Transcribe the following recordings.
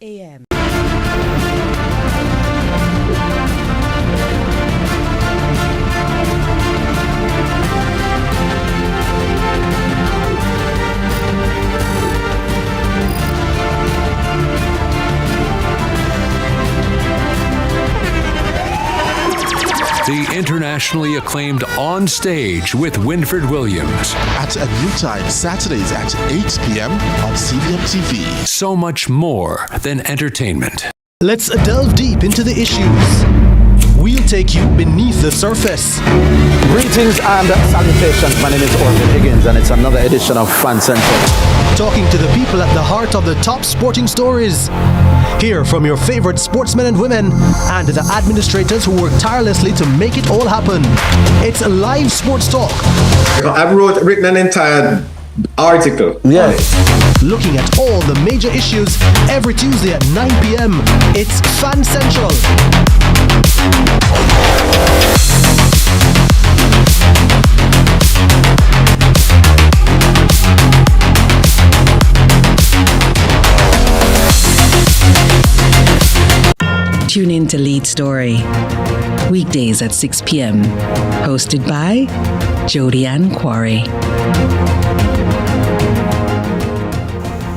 a.m. The internationally acclaimed On Stage with Winford Williams. At a new time, Saturdays at 8 p.m. on CVM TV. So much more than entertainment. Let's delve deep into the issues. We'll take you beneath the surface. Greetings and salutations. My name is Orville Higgins and it's another edition of Fan Central. Talking to the people at the heart of the top sporting stories. Hear from your favorite sportsmen and women and the administrators who work tirelessly to make it all happen. It's a live sports talk. I've written an entire article. Yes. Looking at all the major issues every Tuesday at 9 p.m. It's Fan Central. Tune in to Lead Story. Weekdays at 6 p.m. Hosted by Jody Ann Quarry.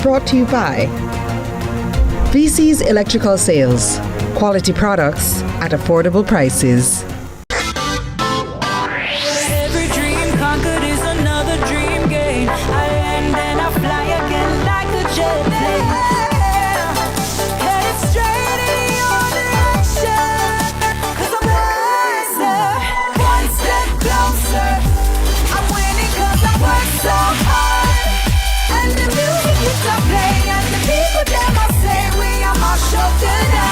Brought to you by VC's Electrical Sales. Quality products at affordable prices. Every dream conquered is another dream gained. I land and I fly again like a jet plane. Headed straight in your direction. 'Cause I'm wiser, one step closer. I'm winning 'cause I work so hard. And the music keeps on playing, and the people that I say we are my show tonight.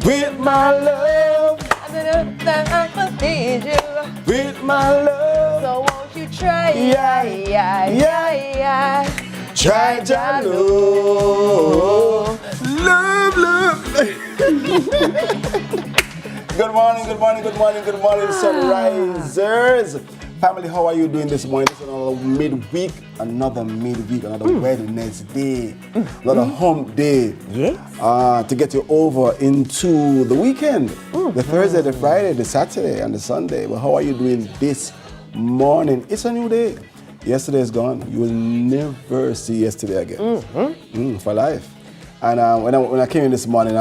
With my love, with my love, so won't you try? Try to love. Good morning, Sunrisers. Family, how are you doing this morning? It's another Wednesday, another hump day. Yes. To get you over into the weekend, the Thursday, the Friday, the Saturday, and the Sunday. But how are you doing this morning? It's a new day. Yesterday is gone. You will never see yesterday again. For life. And when I came in this morning,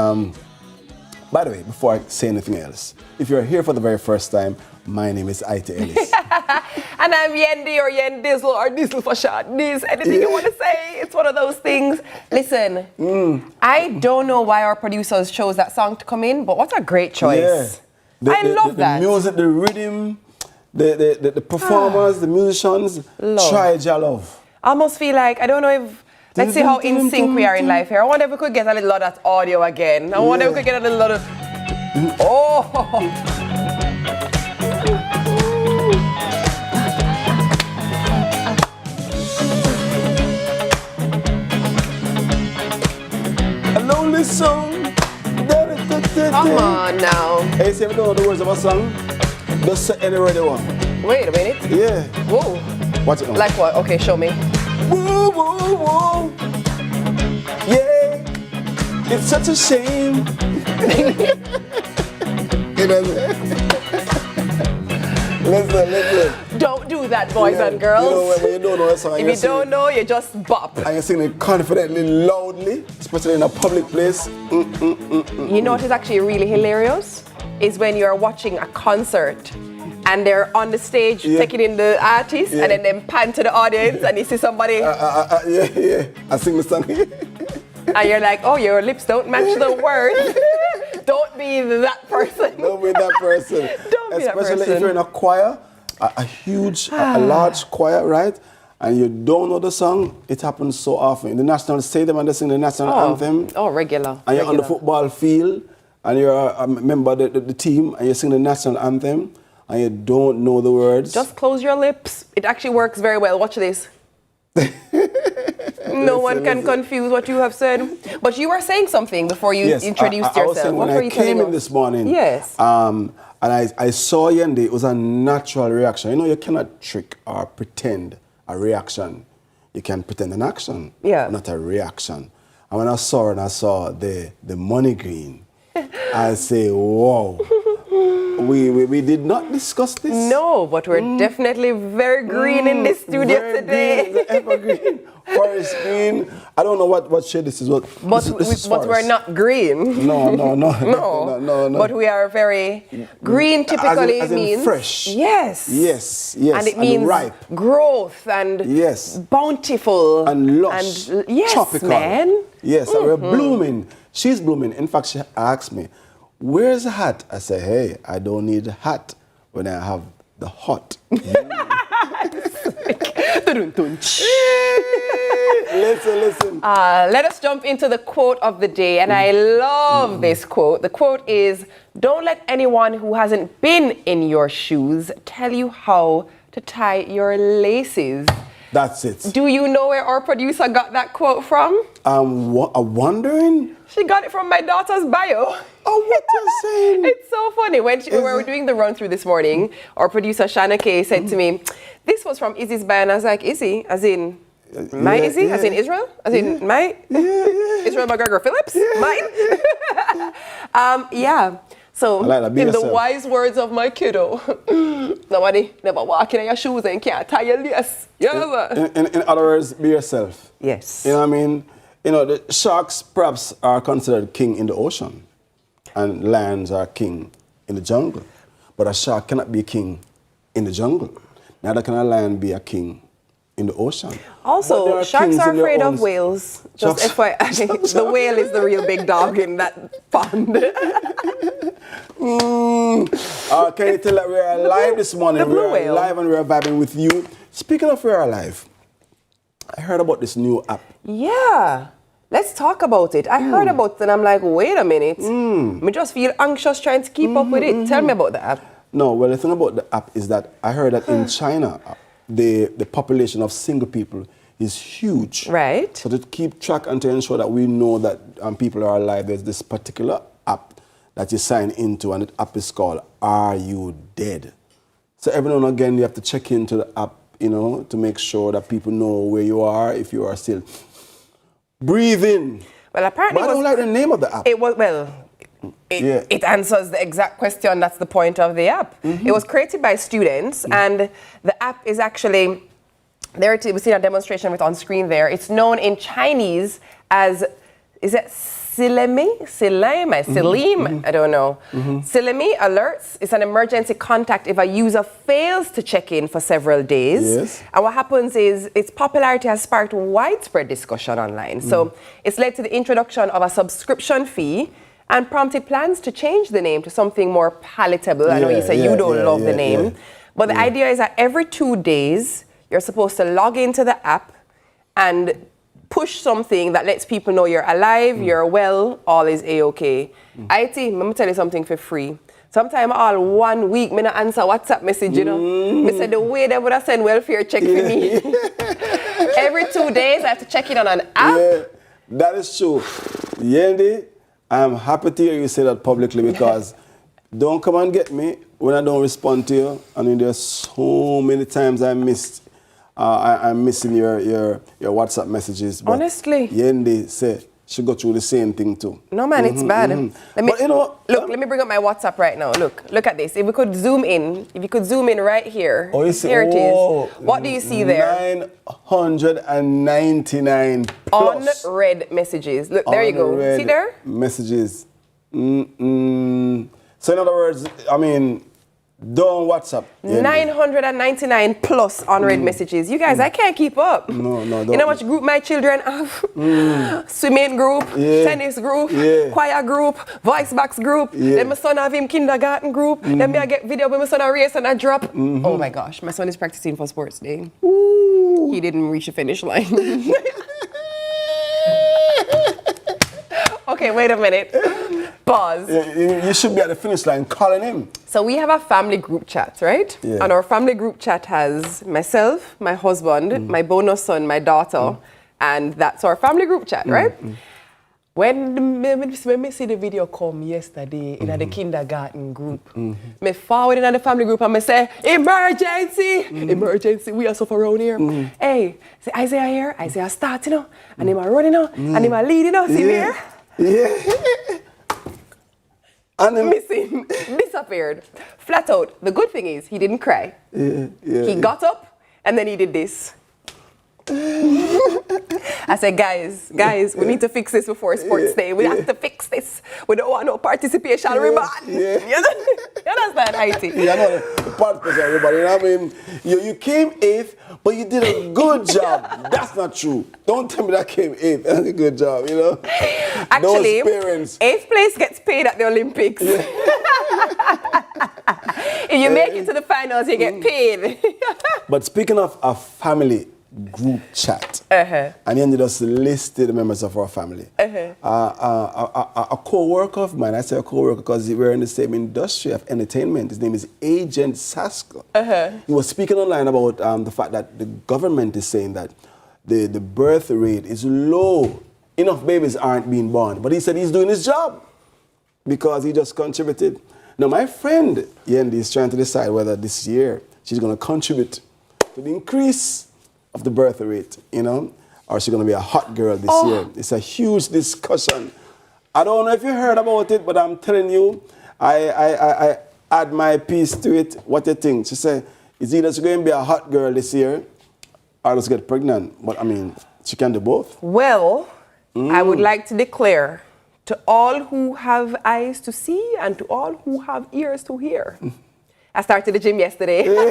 by the way, before I say anything else, if you're here for the very first time, my name is Ite Ellis. And I'm Yendi or Yendizzle or Dizzle for short. Anything you want to say, it's one of those things. Listen, I don't know why our producers chose that song to come in, but what a great choice. Yeah. I love that. The music, the rhythm, the performers, the musicians, try your love. I almost feel like, I don't know if, let's see how in sync we are in life here. I wonder if we could get a little of that audio again. I wonder if we could get a little of, A lonely song. Come on now. Hey, see if you don't know the words of a song, just say any ready one. Wait a minute. Yeah. Whoa. Watch it now. Like what? Okay, show me. Whoa, whoa, whoa. Yeah. It's such a shame. You know what I mean? Listen. Don't do that, boys Yeah, and girls. You know, when you don't know a song, if you don't know, you just bop. and you sing it confidently, loudly, especially in a public place. You know what is actually really hilarious? Is when you're watching a concert and they're on the stage taking in the artist and then pan to the audience and you see somebody Yeah. I sing the song. and you're like, oh, your lips don't match the words. Don't be that person. Don't be that person. Don't be that person. Especially if you're in a choir, a large choir, right? And you don't know the song, it happens so often. In the national stadium and they sing the national anthem. Oh, regular. And you're on the football field and you're a member of the team and you sing the national anthem and you don't know the words. Just close your lips. It actually works very well. Watch this. No one can confuse what you have said. But you were saying something before you introduced I was yourself. saying What when were I you came telling in us? this morning, Yes. and I saw Yende, it was a natural reaction. You know, you cannot trick or pretend a reaction. You can pretend an action, not a reaction. And when I saw her and I saw the money green, I say, whoa. We did not discuss this. No, but we're definitely very green in this studio very today. Green, evergreen, forest green. I don't know what shade this is. But we're not green. No. But we are very green. Typically as in means fresh. Yes. And it means ripe. growth and bountiful and lush. And yes, tropical. Man. Yes, and we're blooming. She's blooming. In fact, she asked me, "Where's the hat?" I said, "Hey, I don't need a hat when I have the hot." Listen. Let us jump into the quote of the day, and I love this quote. The quote is, "Don't let anyone who hasn't been in your shoes tell you how to tie your laces." That's it. Do you know where our producer got that quote from? I'm wondering. She got it from my daughter's bio. Oh, what you're saying? It's so funny. When we were doing the run through this morning, our producer Shanna Kay said to me, "This was from Izzy's bio," and I was like, "Izzy, as in my Izzy, as in Israel, as in my Israel McGregor Phillips, mine." So, like in the wise words of my kiddo, nobody never walk in your shoes and can't tie your lace. In other words, be yourself. Yes. You know what I mean? You know, the sharks perhaps are considered king in the ocean, and lions are king in the jungle. But a shark cannot be a king in the jungle. Neither can a lion be a king in the ocean. Also, sharks are afraid of whales. Just FYI, the whale is the real big dog in that pond. Can you tell that we are live this morning? The blue we are whale. live and we are vibing with you. Speaking of we are live, I heard about this new app. Yeah. Let's talk about it. I heard about it and I'm like, wait a minute. I just feel anxious trying to keep up with it. Tell me about the app. No, well, the thing about the app is that I heard that in China, the population of single people is huge. Right. So to keep track and to ensure that we know that people are alive, there's this particular app that you sign into, and the app is called Are You Dead? So every now and again, you have to check into the app, you know, to make sure that people know where you are, if you are still breathing. Well, apparently But I don't like the name of the app. It answers the exact question. That's the point of the app. It was created by students, and the app is actually, we see a demonstration of it on screen there. It's known in Chinese as, is it Silemi? I don't know. Silemi alerts is an emergency contact if a user fails to check in for several days. Yes. And what happens is its popularity has sparked widespread discussion online. So it's led to the introduction of a subscription fee and prompted plans to change the name to something more palatable. I know you say you don't love the name. But the idea is that every 2 days, you're supposed to log into the app and push something that lets people know you're alive, you're well, all is A-okay. IT, let me tell you something for free. Sometimes all 1 week, me not answer WhatsApp message, you know. Me say the way they would have sent welfare check for me. Every 2 days, I have to check in on an app. Yeah, that is true. Yendi, I'm happy to hear you say that publicly, because don't come and get me when I don't respond to you. I mean, there's so many times I'm missing your WhatsApp messages. But honestly. Yendi said should go through the same thing too. No, man, it's bad. Let me, But you know, look, let me bring up my WhatsApp right now. Look at this. If you could zoom in right here. Oh, you see, here it is. What do you see there? 999 plus. Unread messages. Look, there you go. See there? Messages. So in other words, I mean, don't WhatsApp. 999 plus unread messages. You guys, I can't keep up. No, don't. You know what group my children have? Swimming group, tennis group, choir group, voice box group. Then my son have him kindergarten group. Then me I get video when my son a race and I drop. Oh my gosh, my son is practicing for sports day. He didn't reach the finish line. Okay, wait a minute. Pause. You should be at the finish line calling him. So we have a family group chat, right? Yeah. And our family group chat has myself, my husband, my bonus son, my daughter, and that's our family group chat, right? When we see the video come yesterday in the kindergarten group, me forward in the family group and me say, emergency, emergency, we are so around here. Hey, say Isaiah here, Isaiah start, you know, and him a running, and him a leading, see me here? Yeah. And then Missing, disappeared, flat out. The good thing is he didn't cry. He got up and then he did this. I said, guys, we need to fix this before sports day. We have to fix this. We don't want no participation rebound. You understand, Haiti? Yeah, I know the participation, everybody. You know what I mean? You came 8th, but you did a good job. That's not true. Don't tell me that came 8th. That's a good job, you know? Actually, those parents. 8th place gets paid at the Olympics. If you make it to the finals, you get paid. But speaking of a family group chat, and then you just listed the members of our family. A co-worker of mine, I say a co-worker because we're in the same industry of entertainment. His name is Agent Sasko. He was speaking online about the fact that the government is saying that the birth rate is low. Enough babies aren't being born. But he said he's doing his job because he just contributed. Now, my friend Yendi is trying to decide whether this year she's going to contribute to the increase of the birth rate, you know, or she's going to be a hot girl this year. It's a huge discussion. I don't know if you heard about it, but I'm telling you, I add my piece to it. What do you think? She said, it's either she's going to be a hot girl this year or just get pregnant. But I mean, she can do both. Well, I would like to declare to all who have eyes to see and to all who have ears to hear. I started the gym yesterday. Went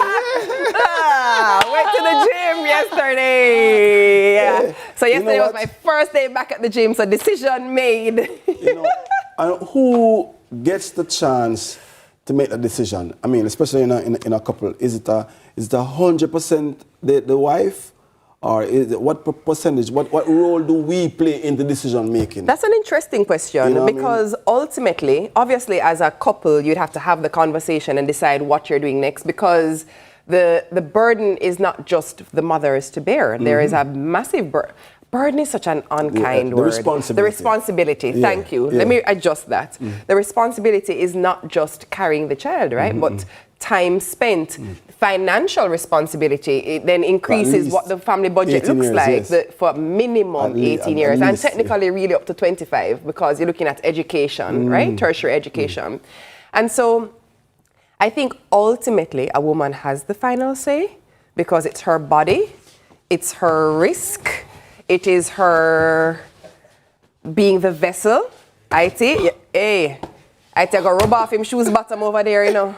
to the gym yesterday. So yesterday was my first day back at the gym, so decision made. You know, and who gets the chance to make a decision? I mean, especially in a couple, is it 100% the wife? Or is it, what percentage, what role do we play in the decision making? That's an interesting question, you know, because ultimately, obviously as a couple, you'd have to have the conversation and decide what you're doing next, because the burden is not just the mothers to bear. There is a massive burden. Burden is such an unkind word. The responsibility, thank you. Let me adjust that. The responsibility is not just carrying the child, right? But time spent, financial responsibility, it then increases what the family budget looks like for minimum 18 years, and technically really up to 25, because you're looking at education, right? Tertiary education. And so I think ultimately a woman has the final say, because it's her body, it's her risk, it is her being the vessel. I take a rub off him shoes bottom over there, you know.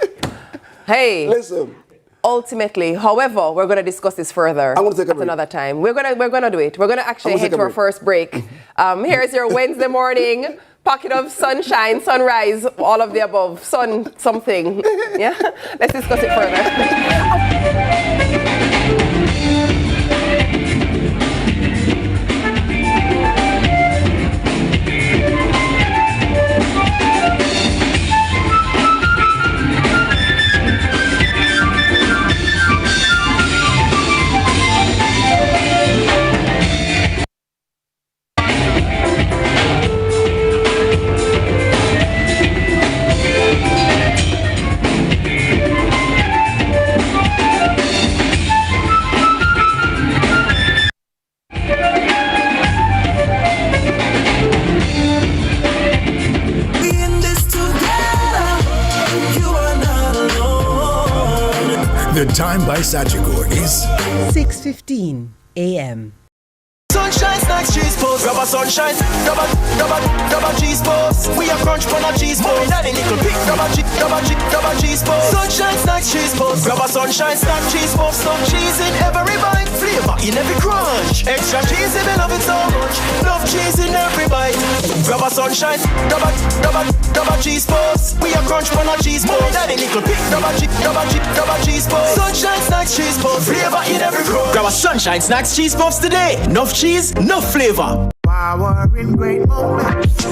Hey, listen. Ultimately, however, we're going to discuss this further at another time. We're gonna do it. We're going to actually head to our first break. Here's your Wednesday morning pocket of sunshine, sunrise, all of the above, sun something. Yeah, let's discuss it further. The time by Sagicor is 6:15 a.m. Sunshine snacks, cheese balls, grab a sunshine, grab a cheese balls. We a crunch on a cheese balls. Daddy nickel pick, grab a cheese balls. Sunshine snacks, cheese balls, grab a sunshine snack, cheese balls. Some cheese in every bite, flavor in every crunch. Extra cheese if you love it so much. Love cheese in every bite. Grab a sunshine, grab a cheese balls. We a crunch on a cheese balls. Daddy nickel pick, grab a cheese balls. Sunshine snacks, cheese balls, flavor in every crunch. Grab a sunshine snacks, cheese puffs today. Enough cheese, no flavor. Power in great moments.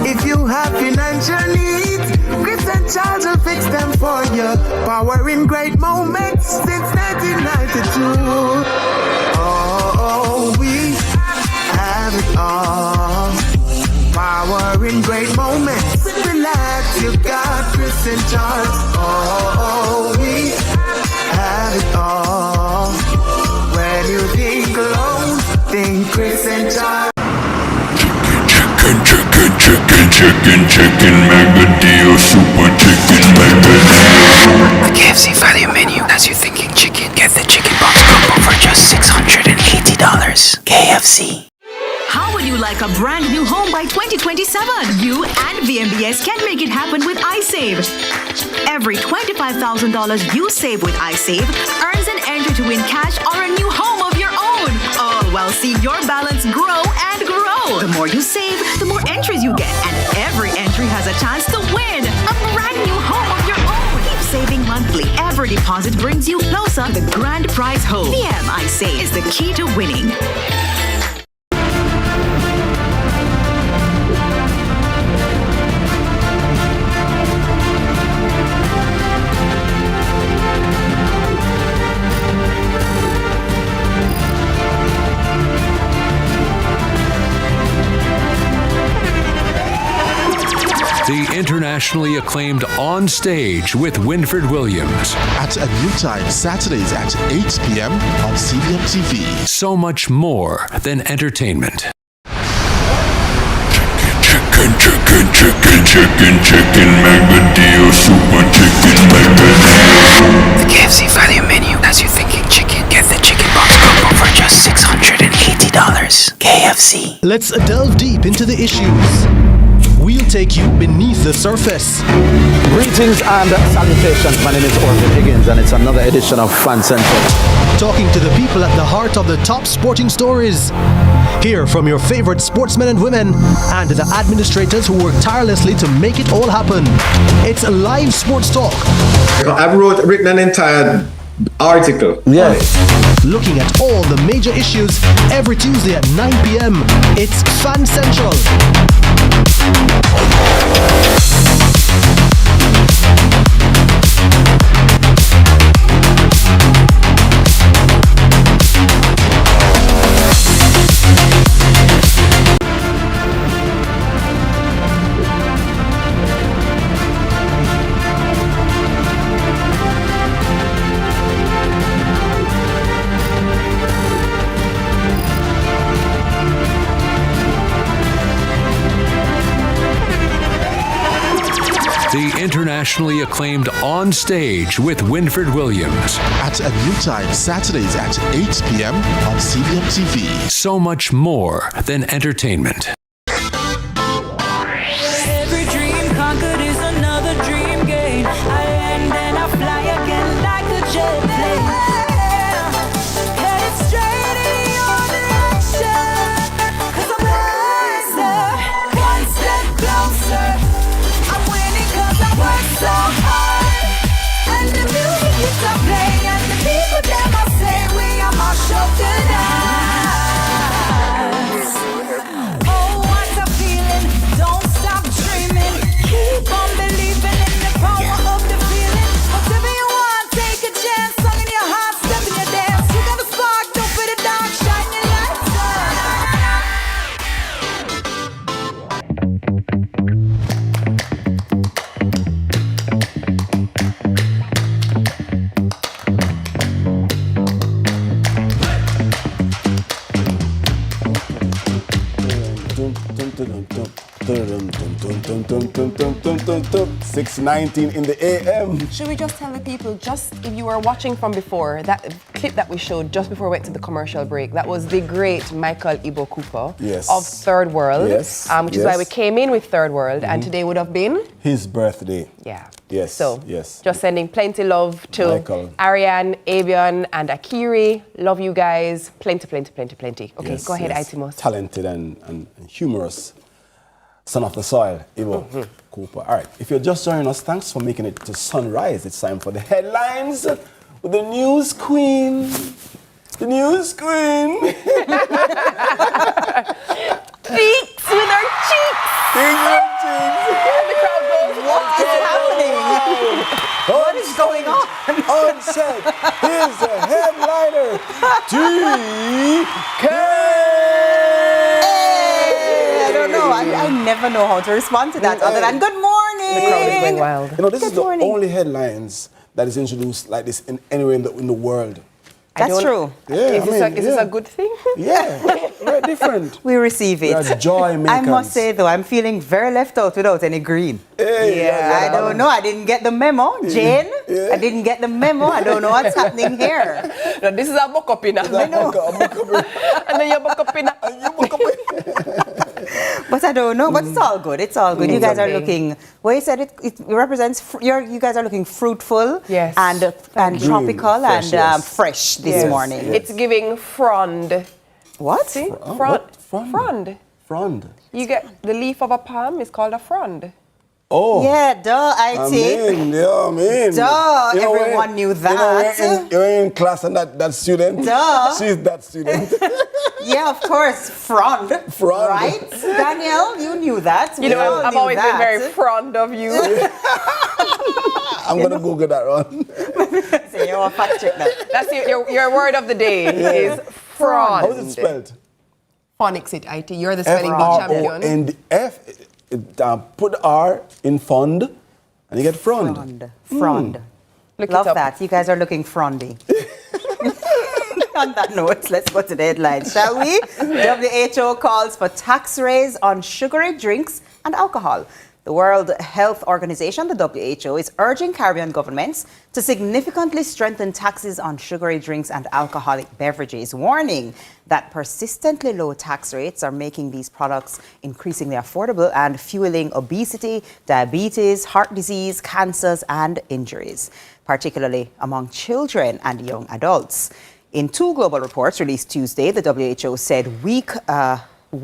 If you have financial needs, Chris and Charles will fix them for you. Power in great moments since 1992. Oh, we have it all. Power in great moments. Relax, you got Chris and Charles. Oh, we have it all. When you think alone, think Chris and Charles. Chicken, mega deal, super chicken, mega deal. The KFC value menu has you thinking chicken. Get the chicken box combo for just $680. KFC. How would you like a brand new home by 2027? You and VMBS can make it happen with iSave. Every $25,000 you save with iSave earns an entry to win cash or a new home of your own. All while seeing your balance grow and grow. The more you save, the more entries you get. And every entry has a chance to win a brand new home of your own. Keep saving monthly. Every deposit brings you closer to the grand prize home. VM iSave is the key to winning. The internationally acclaimed On Stage with Winfred Williams. At a new time, Saturdays at 8 p.m. on CVM TV. So much more than entertainment. Chicken, mega deal, super chicken, mega deal. The KFC value menu has you thinking chicken. Get the chicken box combo for just $680. KFC. Let's delve deep into the issues. We'll take you beneath the surface. Greetings and salutations. My name is Orville Higgins and it's another edition of Fan Central. Talking to the people at the heart of the top sporting stories. Hear from your favorite sportsmen and women and the administrators who work tirelessly to make it all happen. It's a live sports talk. I've written an entire article. Yeah. Looking at all the major issues every Tuesday at 9 p.m. It's Fan Central. The internationally acclaimed On Stage with Winfred Williams. At a new time, Saturdays at 8 p.m. on CVM TV. So much more than entertainment. Every dream conquered is another dream gained. I land and I fly again like a jet plane. Headed straight in your direction. 'Cause I'm wiser, one step closer. I'm winning 'cause I work so hard. And the music is to play. And the people that must say we are my show tonight. Oh, 6:19 in the AM. Should we just tell the people, just if you were watching from before, that clip that we showed just before we went to the commercial break, that was the great Michael Ibo Cooper of Third World, which is why we came in with Third World, and today would have been his birthday. Yeah. Yes. So, yes. Just sending plenty love to Michael. Ariane, Avian, and Akiri. Love you guys. Plenty. Okay, Yes, go ahead, yes. Itimos. Talented and humorous son of the soil, Ibo Cooper. All right, if you're just joining us, thanks for making it to Sunrise. It's time for the headlines with the news queen. The news queen. Cheeks with our cheeks. The crowd goes, what is happening? What is going on? Unsaid. Here's the headliner, TK. I don't know. I never know how to respond to that other than good morning. The crowd is going wild. You know, this is the only headlines that is introduced like this anywhere in the world. That's true. Yeah, is this a good thing? Yeah, very different. We receive it. We are joy makers. I must say though, I'm feeling very left out without any green. I don't know. I didn't get the memo, Jane. I didn't get the memo. I don't know what's happening here. No, this is a buck up in. I know. And then you buck up in. But I don't know. But it's all good. It's all good. You guys are looking. Well, you said it represents. You guys are looking fruitful. Yes. And Green, tropical fresh, and fresh this morning. It's giving frond. What? See? What? Frond. Frond. You get the leaf of a palm is called a frond. Oh. Yeah, duh, I think. Duh, everyone knew that. You're in class and that student. Duh. She's that student. Yeah, of course, frond. Frond. Right? Danielle, you knew that. You know, I've always been very frond of you. I'm going to Google that one. So you're a fact check that. That's your word of the day is frond. How is it spelled? Phonics it, IT. You're the spelling bee champion. F-R-O-N-D-F. Put the R in frond and you get frond. Frond. Love that. You guys are looking frondy. On that note, let's go to the headlines, shall we? WHO calls for tax raise on sugary drinks and alcohol. The World Health Organization, the WHO, is urging Caribbean governments to significantly strengthen taxes on sugary drinks and alcoholic beverages, warning that persistently low tax rates are making these products increasingly affordable and fueling obesity, diabetes, heart disease, cancers, and injuries, particularly among children and young adults. In two global reports released Tuesday, the WHO said weak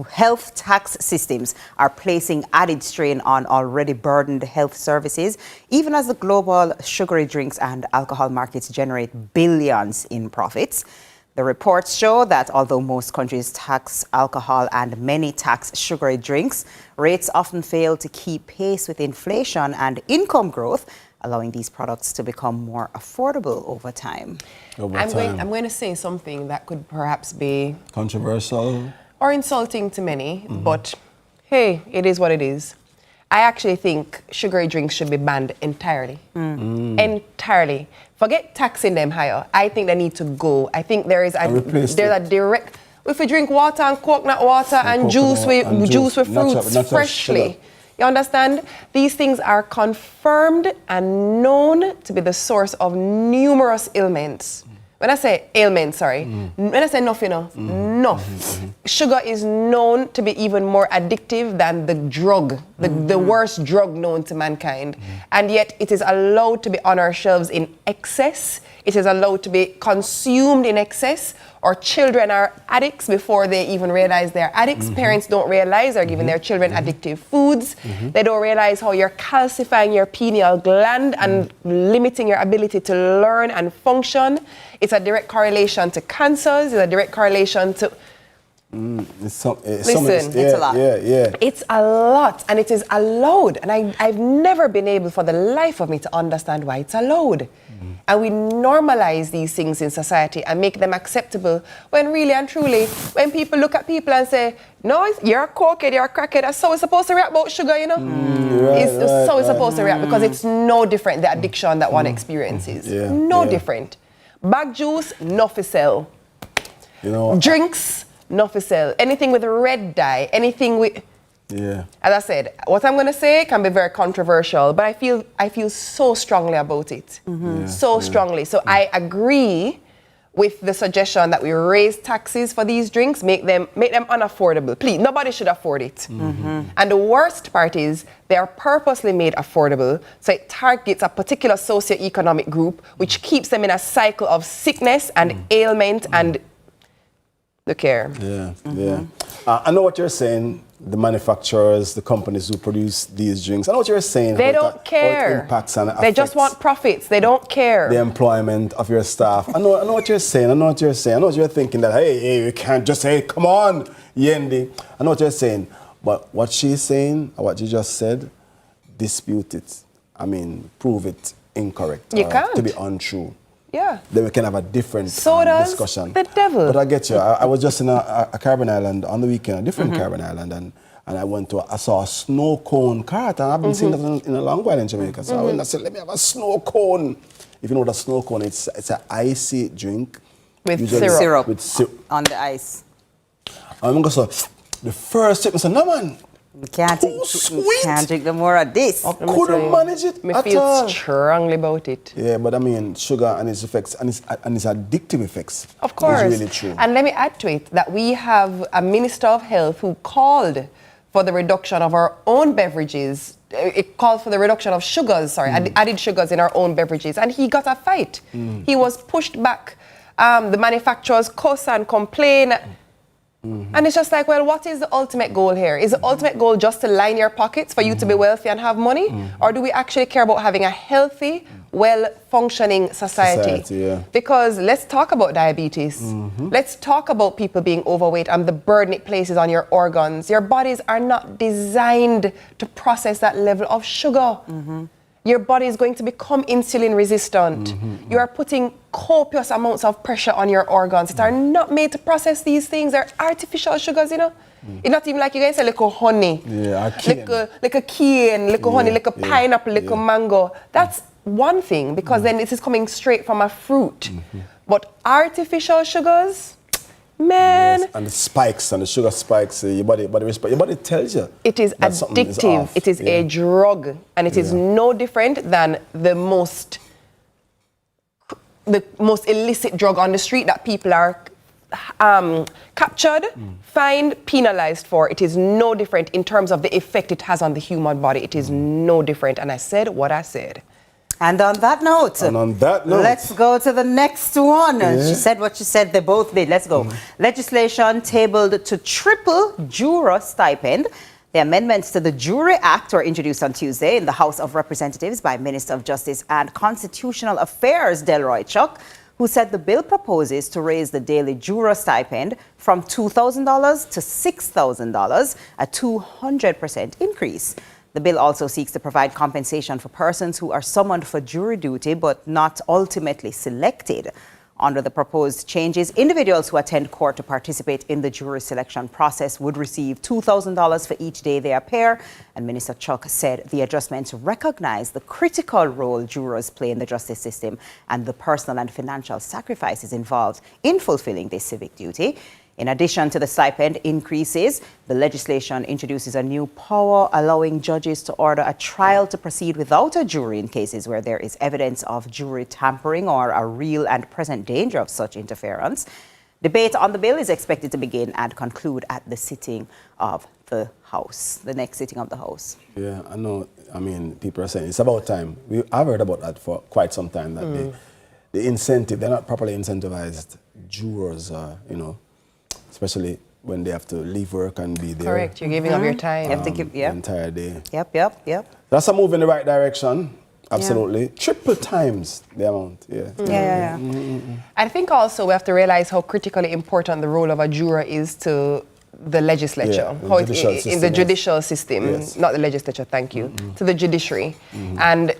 health tax systems are placing added strain on already burdened health services, even as the global sugary drinks and alcohol markets generate billions in profits. The reports show that although most countries tax alcohol and many tax sugary drinks, rates often fail to keep pace with inflation and income growth, allowing these products to become more affordable over time. I'm going to say something that could perhaps be controversial or insulting to many, but hey, it is what it is. I actually think sugary drinks should be banned entirely. Entirely. Forget taxing them higher. I think they need to go. I think there's a direct. If we drink water and coconut water and juice with fruits freshly. You understand? These things are confirmed and known to be the source of numerous ailments. When I say ailment, when I say enough, sugar is known to be even more addictive than the drug, the worst drug known to mankind. And yet it is allowed to be on our shelves in excess. It is allowed to be consumed in excess. Our children are addicts before they even realize they're addicts. Parents don't realize they're giving their children addictive foods. They don't realize how you're calcifying your pineal gland and limiting your ability to learn and function. It's a direct correlation to cancers. It's a direct correlation to... It's a lot. It's a lot, and it is allowed. And I've never been able for the life of me to understand why it's allowed. And we normalize these things in society and make them acceptable when really and truly, when people look at people and say, no, you're a cokehead, you're a crackhead, that's how we're supposed to react about sugar, you know? It's supposed to react because it's no different, the addiction that one experiences. No different. Bag juice, no for sale. You know, drinks, no for sale. Anything with red dye, anything with... Yeah. As I said, what I'm going to say can be very controversial, but I feel so strongly about it. So strongly. So I agree with the suggestion that we raise taxes for these drinks, make them unaffordable. Please, nobody should afford it. And the worst part is they are purposely made affordable, so it targets a particular socioeconomic group, which keeps them in a cycle of sickness and ailment and the care. I know what you're saying. The manufacturers, the companies who produce these drinks, I know what you're saying. They don't care. How it impacts and they just want profits. They don't care. The employment of your staff. I know what you're saying. I know what you're saying. I know what you're thinking that, hey, you can't just say, come on, Yendi. I know what you're saying. But what she's saying, or what you just said, dispute it. I mean, prove it incorrect. You can't. To be untrue. Yeah. Then we can have a different discussion. The devil. But I get you. I was just in a Caribbean island on the weekend, a different Caribbean island, and I saw a snow cone cart, and I've been seeing that in a long while in Jamaica. So I went and said, let me have a snow cone. If you know what a snow cone is, it's an icy drink. With syrup. On the ice. I remember the first sip, I said, no man. We can't drink no more of this. I couldn't manage it I feel strongly about it. Yeah, but I mean, sugar and its effects, and its addictive effects. Of course. Is really true. And let me add to it that we have a Minister of Health who called for the reduction of our own beverages. It called for the reduction of sugars, added sugars in our own beverages. And he got a fight. He was pushed back. The manufacturers cuss and complain. And it's just like, well, what is the ultimate goal here? Is the ultimate goal just to line your pockets for you to be wealthy and have money? Or do we actually care about having a healthy, well-functioning society? Because let's talk about diabetes. Let's talk about people being overweight and the burden it places on your organs. Your bodies are not designed to process that level of sugar. Your body is going to become insulin resistant. You are putting copious amounts of pressure on your organs. They are not made to process these things. They're artificial sugars, you know. It's not even like you guys say, like a honey, like a cane, like a honey, like a pineapple, like a mango. That's one thing, because then this is coming straight from a fruit. But artificial sugars, man. And the spikes and the sugar spikes, your body tells you. It is addictive. It is a drug, and it is no different than the most illicit drug on the street that people are captured, fined, penalized for. It is no different in terms of the effect it has on the human body. It is no different. And I said what I said. And on that note, let's go to the next one. She said what she said, they both did. Let's go. Legislation tabled to triple juror stipend. The amendments to the Jury Act were introduced on Tuesday in the House of Representatives by Minister of Justice and Constitutional Affairs Delroy Chuck, who said the bill proposes to raise the daily juror stipend from $2,000 to $6,000, a 200% increase. The bill also seeks to provide compensation for persons who are summoned for jury duty but not ultimately selected. Under the proposed changes, individuals who attend court to participate in the jury selection process would receive $2,000 for each day they appear. And Minister Chuck said the adjustments recognize the critical role jurors play in the justice system and the personal and financial sacrifices involved in fulfilling this civic duty. In addition to the stipend increases, the legislation introduces a new power allowing judges to order a trial to proceed without a jury in cases where there is evidence of jury tampering or a real and present danger of such interference. Debate on the bill is expected to begin and conclude at the sitting of the House, the next sitting of the House. Yeah, I know. I mean, people are saying it's about time. I've heard about that for quite some time, that the incentive, they're not properly incentivized jurors, especially when they have to leave work and be there. Correct, you're giving up your time. You have to give, the entire day. Yep. That's a move in the right direction, absolutely. Triple times the amount, I think also we have to realize how critically important the role of a juror is to the legislature, in the judicial system, not the legislature, thank you, to the judiciary. And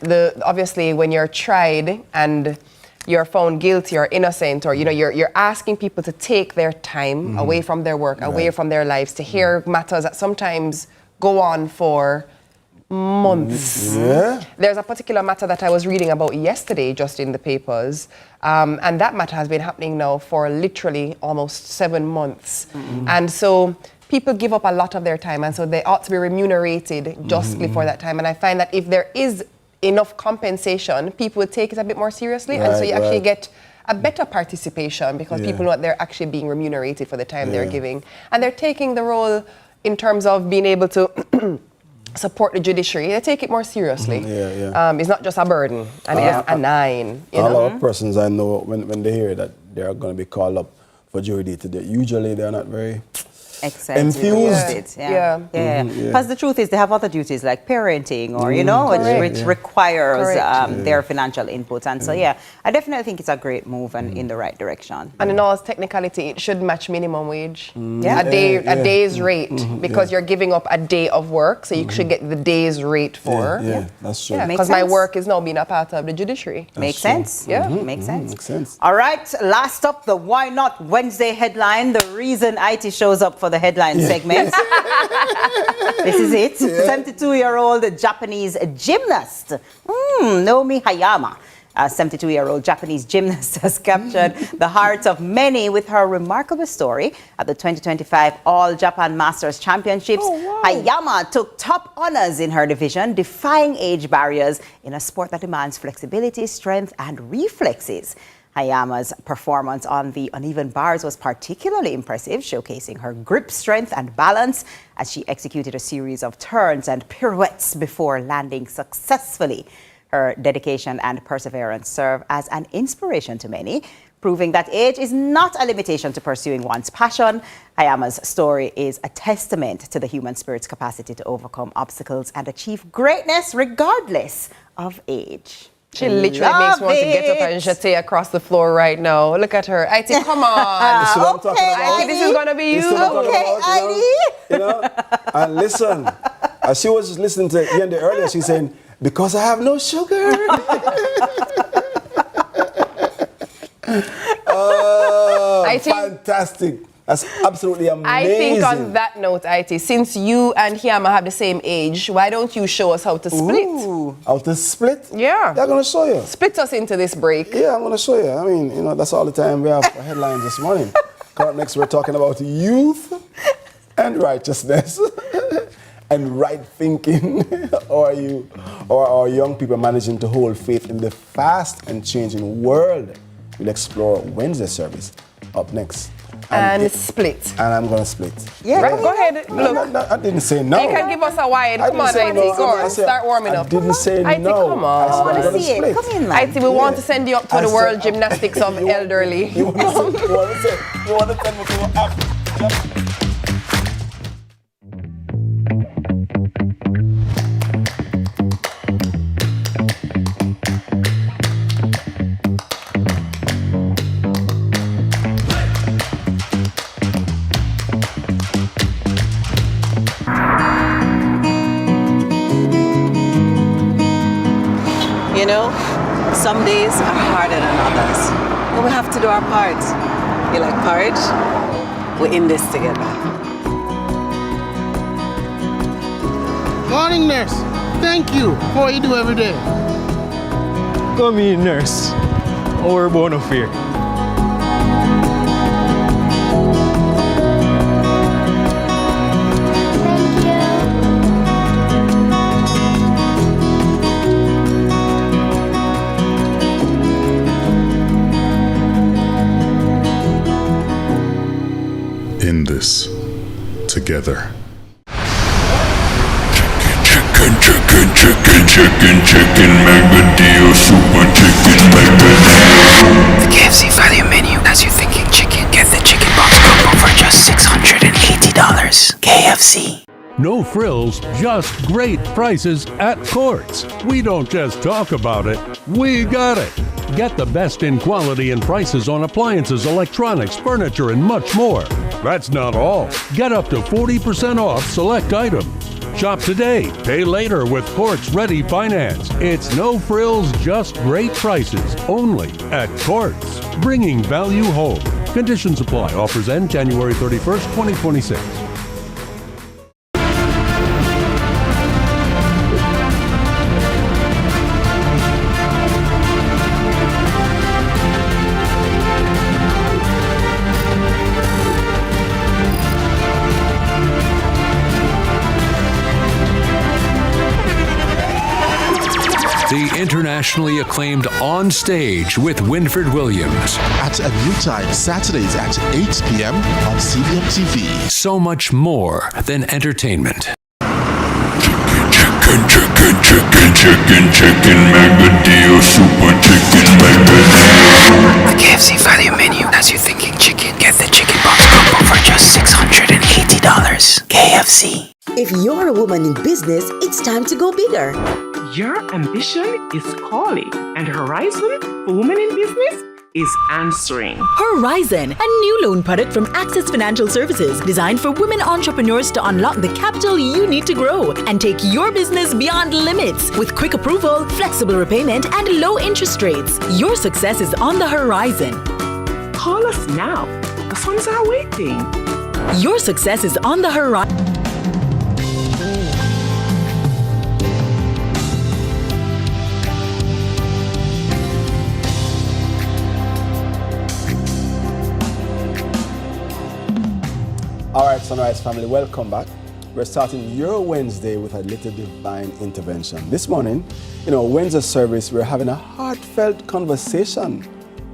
obviously when you're tried and you're found guilty or innocent, or you're asking people to take their time away from their work, away from their lives, to hear matters that sometimes go on for months. There's a particular matter that I was reading about yesterday just in the papers, and that matter has been happening now for literally almost 7 months. And so people give up a lot of their time, and so they ought to be remunerated justly for that time. And I find that if there is enough compensation, people will take it a bit more seriously, and so you actually get a better participation because people know that they're actually being remunerated for the time they're giving. And they're taking the role in terms of being able to support the judiciary. They take it more seriously. It's not just a burden, and it's a 9. You know? All our persons I know, when they hear that they're going to be called up for jury duty, usually they're not very enthused. Because the truth is they have other duties like parenting or, you know, which requires their financial input. And so, I definitely think it's a great move and in the right direction. And in all technicality, it should match minimum wage. A day's rate, because you're giving up a day of work, so you should get the day's rate for. That's true. Because my work is now being a part of the judiciary. Makes sense. Makes sense. Makes sense. All right, last up, the Why Not Wednesday headline, the reason IT shows up for the headline segment. This is it. 72-year-old Japanese gymnast, Naomi Hayama. A 72-year-old Japanese gymnast has captured the hearts of many with her remarkable story at the 2025 All Japan Masters Championships. Hayama took top honors in her division, defying age barriers in a sport that demands flexibility, strength, and reflexes. Hayama's performance on the uneven bars was particularly impressive, showcasing her grip strength and balance as she executed a series of turns and pirouettes before landing successfully. Her dedication and perseverance serve as an inspiration to many, proving that age is not a limitation to pursuing one's passion. Hayama's story is a testament to the human spirit's capacity to overcome obstacles and achieve greatness regardless of age. She literally makes me want to get up and jeter across the floor right now. Look at her. IT, come on. This is what I'm talking about. IT, this is going to be you. You know? And listen, as she was just listening to Yendi earlier, she's saying, because I have no sugar. Fantastic. That's absolutely amazing. I think on that note, IT, since you and Hayama have the same age, why don't you show us how to split? How to split? Yeah. They're going to show you. Split us into this break. Yeah, I'm going to show you. I mean, you know, that's all the time we have for headlines this morning. Coming up next, we're talking about youth and righteousness and right thinking. Or are young people managing to hold faith in the fast and changing world? We'll explore Wednesday service up next. And split. And I'm going to split. Yeah, right, go ahead. Look. I didn't say no. You can give us a wide. Come on, IT. Go on. Start warming up. I didn't say IT, no. Come on. I want to see it. Come in, man. IT, we want to send you up to the world gymnastics of elderly. You want to send me to Africa? You know, some days are harder than others, but we have to do our part. You like porridge? We're in this together. Morning, nurse. Thank you for what you do every day. Come in, nurse. Our bone of fear. In this together. Chicken, mega deal, super chicken, mega deal. The KFC value menu has you thinking chicken. Get the chicken box combo for just $680. KFC. No frills, just great prices at Courts. We don't just talk about it, we got it. Get the best in quality and prices on appliances, electronics, furniture, and much more. That's not all. Get up to 40% off select items. Shop today, pay later with Courts Ready Finance. It's no frills, just great prices. Only at Courts. Bringing value home. Conditions apply. Offers end January 31st, 2026. internationally acclaimed On Stage with Winfred Williams. At a new time, Saturdays at 8 p.m. on CVM TV. So much more than entertainment. Chicken, mega deal, super chicken, mega deal. The KFC value menu has you thinking chicken. Get the chicken box combo for just $680. KFC. If you're a woman in business, it's time to go bigger. Your ambition is calling, and Horizon for Women in Business is answering. Horizon, a new loan product from Access Financial Services designed for women entrepreneurs to unlock the capital you need to grow and take your business beyond limits. With quick approval, flexible repayment, and low interest rates, your success is on the horizon. Call us now. The funds are waiting. Your success is on the horizon. All right, Sunrise family, welcome back. We're starting your Wednesday with a little divine intervention. This morning, Wednesday service, we're having a heartfelt conversation,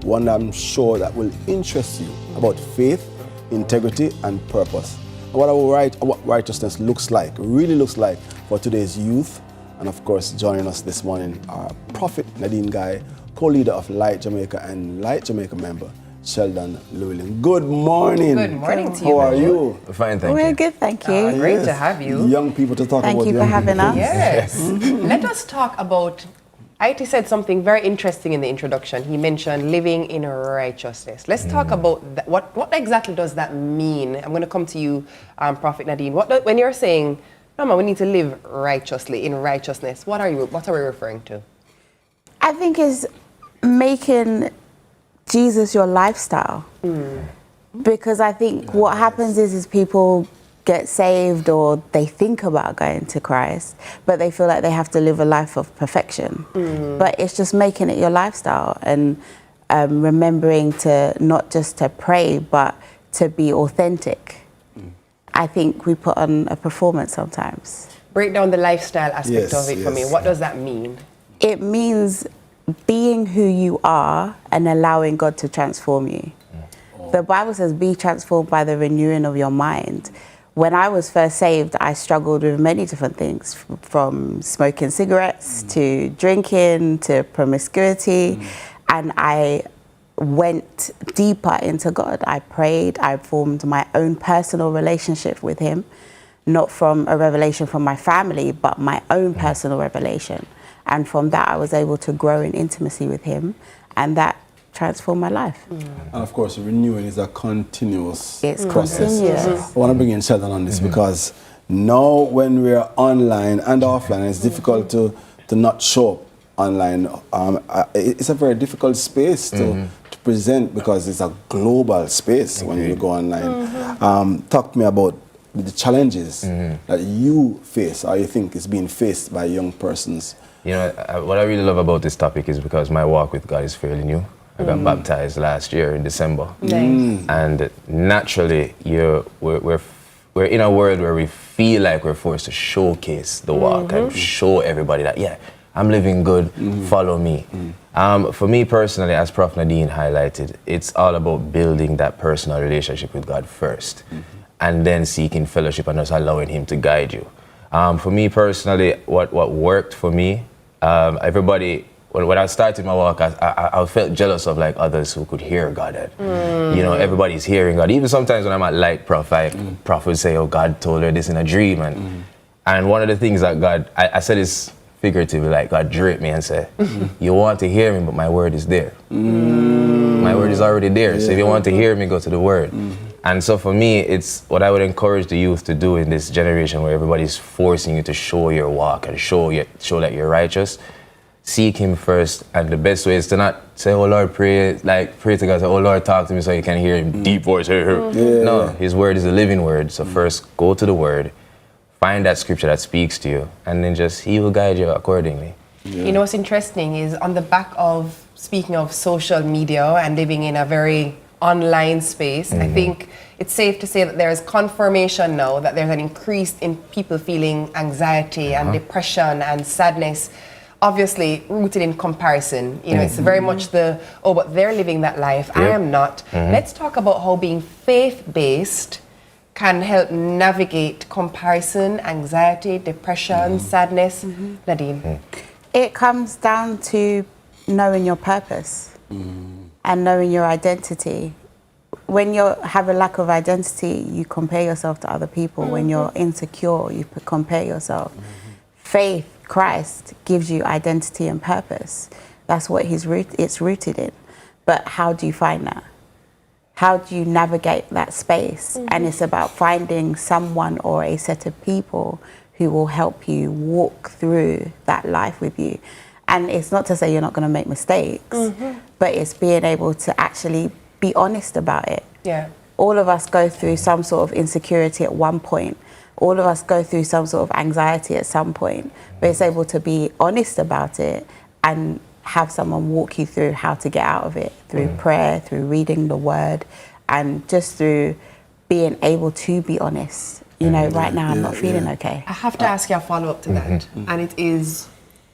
one I'm sure that will interest you about faith, integrity, and purpose. And what righteousness really looks like for today's youth. And of course, joining us this morning, our Prophet Nadine Guy, co-leader of Light Jamaica and Light Jamaica member, Sheldon Llewellyn. Good morning. Good morning to you. How are you? Fine, thank you. We're good, thank you. Great to have you. Young people to talk about. Thank you for having us. Yes. Let us talk about, IT said something very interesting in the introduction. He mentioned living in righteousness. Let's talk about that. What exactly does that mean? I'm going to come to you, Prophet Nadine. When you're saying, Mama, we need to live righteously, in righteousness, what are we referring to? I think it's making Jesus your lifestyle. Because I think what happens is people get saved or they think about going to Christ, but they feel like they have to live a life of perfection. But it's just making it your lifestyle and remembering to not just to pray, but to be authentic. I think we put on a performance sometimes. Break down the lifestyle aspect of it for me. What does that mean? It means being who you are and allowing God to transform you. The Bible says, be transformed by the renewing of your mind. When I was first saved, I struggled with many different things, from smoking cigarettes to drinking to promiscuity. And I went deeper into God. I prayed, I formed my own personal relationship with Him, not from a revelation from my family, but my own personal revelation. And from that, I was able to grow in intimacy with Him, and that transformed my life. And of course, renewing is a continuous process. Continuous. I want to bring in Sheldon on this because now when we're online and offline, it's difficult to not show up online. It's a very difficult space to present because it's a global space when you go online. Talk to me about the challenges that you face or you think is being faced by young persons. What I really love about this topic is because my walk with God is fairly new. I got baptized last year in December. And naturally, we're in a world where we feel like we're forced to showcase the walk and show everybody that, yeah, I'm living good, follow me. For me personally, as Prof. Nadine highlighted, it's all about building that personal relationship with God first, and then seeking fellowship and just allowing Him to guide you. For me personally, what worked for me, everybody, when I started my walk, I felt jealous of like others who could hear God. Everybody's hearing God. Even sometimes when I'm at Light Prof, Prof would say, oh, God told her this in a dream. And one of the things that God, I said this figuratively, like God draped me and said, you want to hear me, but my word is there. My word is already there. So if you want to hear me, go to the word. And so for me, it's what I would encourage the youth to do in this generation where everybody's forcing you to show your walk and show that you're righteous. Seek Him first, and the best way is to not say, oh Lord, pray to God, say, oh Lord, talk to me so you can hear Him deep voice. No, His word is a living word. So first, go to the word, find that scripture that speaks to you, and then He will guide you accordingly. You know what's interesting is on the back of, speaking of social media and living in a very online space, I think it's safe to say that there is confirmation now that there's an increase in people feeling anxiety and depression and sadness. obviously rooted in comparison. You know, it's very much but they're living that life. I am not. Let's talk about how being faith-based can help navigate comparison, anxiety, depression, sadness. Nadine. It comes down to knowing your purpose and knowing your identity. When you have a lack of identity, you compare yourself to other people. When you're insecure, you compare yourself. Faith, Christ, gives you identity and purpose. That's what it's rooted in. But how do you find that? How do you navigate that space? And it's about finding someone or a set of people who will help you walk through that life with you. And it's not to say you're not going to make mistakes, but it's being able to actually be honest about it. Yeah. All of us go through some sort of insecurity at one point. All of us go through some sort of anxiety at some point. But it's able to be honest about it and have someone walk you through how to get out of it through prayer, through reading the word, and just through being able to be honest. You know, right now I'm not feeling okay. I have to ask you a follow-up to that. And it is,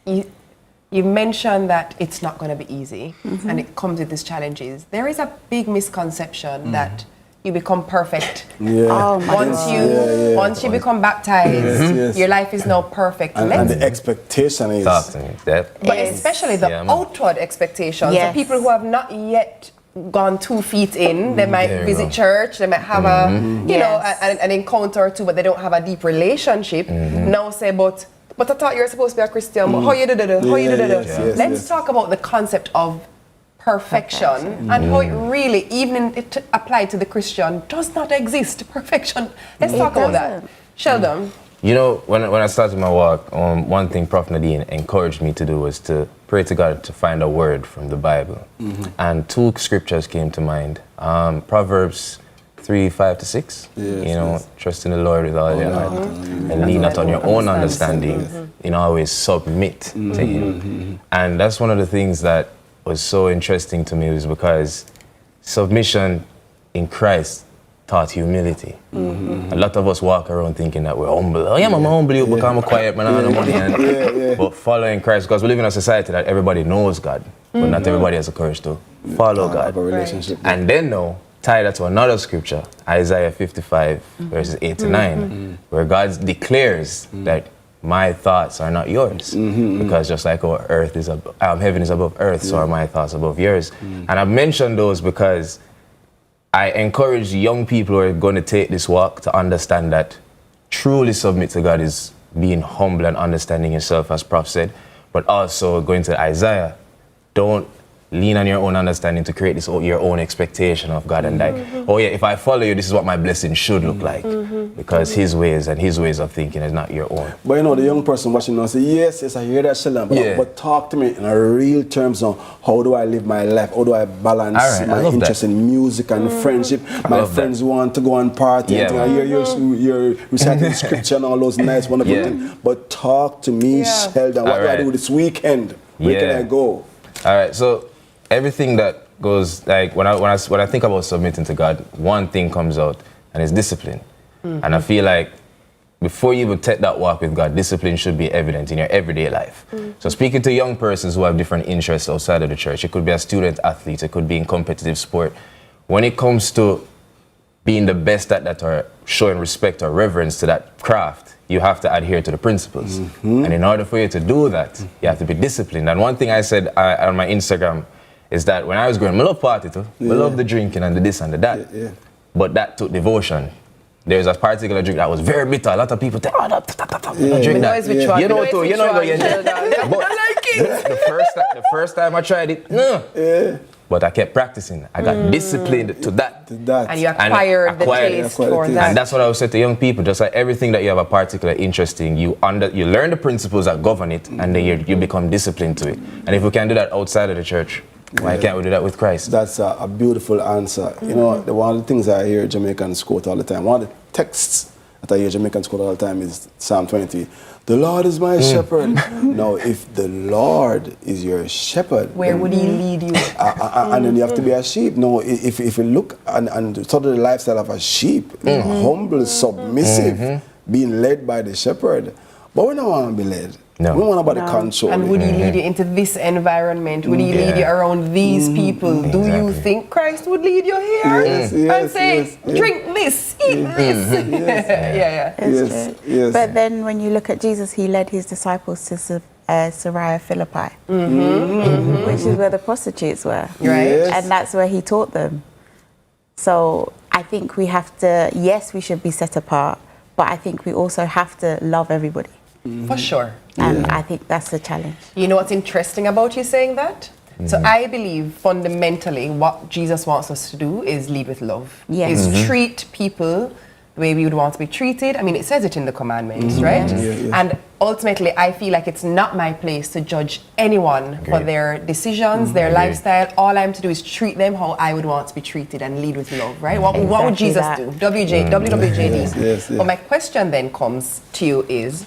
you mentioned that it's not going to be easy and it comes with these challenges. There is a big misconception that you become perfect. Once you become baptized, your life is now perfect. And the expectation is... But especially the outward expectations. The people who have not yet gone 2 feet in, they might visit church, they might have an encounter or two, but they don't have a deep relationship. Now say, but I thought you were supposed to be a Christian, but how you do that? Let's talk about the concept of perfection and how it really, even it applied to the Christian, does not exist. Perfection. Let's talk about that. Sheldon. You know, when I started my walk, one thing Prof. Nadine encouraged me to do was to pray to God to find a word from the Bible. And 2 scriptures came to mind. Proverbs 3:5-6. Trust in the Lord with all your heart and lean not on your own understanding. Always submit to Him. And that's one of the things that was so interesting to me, was because submission in Christ taught humility. A lot of us walk around thinking that we're humble. Oh yeah, I'm humble, you become a quiet man, I have no money. But following Christ, because we live in a society that everybody knows God, but not everybody has the courage to follow God. And then now, tie that to another scripture, Isaiah 55, verses 8-9, where God declares that my thoughts are not yours, because just like our heaven is above earth, so are my thoughts above yours. And I've mentioned those because I encourage young people who are going to take this walk to understand that truly submit to God is being humble and understanding yourself, as Prof said, but also going to Isaiah, don't lean on your own understanding to create your own expectation of God, and like, oh yeah, if I follow you, this is what my blessing should look like, because His ways and His ways of thinking is not your own. But the young person watching now say, yes, I hear that, Sheldon, but talk to me in a real terms on how do I live my life, how do I balance my interest in music and friendship. My friends want to go and party, and I hear you're reciting scripture and all those nice, wonderful things. But talk to me, Sheldon, what do I do this weekend? Where can I go? All right, so everything that goes, like when I think about submitting to God, one thing comes out, and it's discipline. And I feel like before you even take that walk with God, discipline should be evident in your everyday life. So speaking to young persons who have different interests outside of the church, it could be a student athlete, it could be in competitive sport. When it comes to being the best at that, or showing respect or reverence to that craft, you have to adhere to the principles. And in order for you to do that, you have to be disciplined. And one thing I said on my Instagram is that when I was growing up, I love party too. I love the drinking and the this and the that. But that took devotion. There's a particular drink that was very bitter. A lot of people think, drink that. You know too, you know. But the first time I tried it, but I kept practicing. I got disciplined to that. And you acquired the taste for that. And that's what I would say to young people. Just like everything that you have a particular interest in, you learn the principles that govern it, and then you become disciplined to it. And if we can do that outside of the church, why can't we do that with Christ? That's a beautiful answer. One of the things I hear Jamaicans quote all the time, one of the texts that I hear Jamaicans quote all the time is Psalm 20. The Lord is my shepherd. Now, if the Lord is your shepherd, where would He lead you? And then you have to be a sheep. No, if you look and sort of the lifestyle of a sheep, humble, submissive, being led by the shepherd. But we don't want to be led. No. We want nobody control. And would he lead you into this environment? Would he lead you around these people? Do you think Christ would lead you here? And say, drink this, eat this. Yes. But then when you look at Jesus, he led his disciples to Caesarea Philippi, which is where the prostitutes were. Right. And that's where he taught them. So I think we have to, yes, we should be set apart, but I think we also have to love everybody. For sure. And I think that's the challenge. You know what's interesting about you saying that? So I believe fundamentally what Jesus wants us to do is lead with love. Yes. Is treat people the way we would want to be treated. I mean, it says it in the commandments, right? And ultimately, I feel like it's not my place to judge anyone for their decisions, their lifestyle. All I'm to do is treat them how I would want to be treated and lead with love, right? What would Jesus do? WWJD. But my question then comes to you is,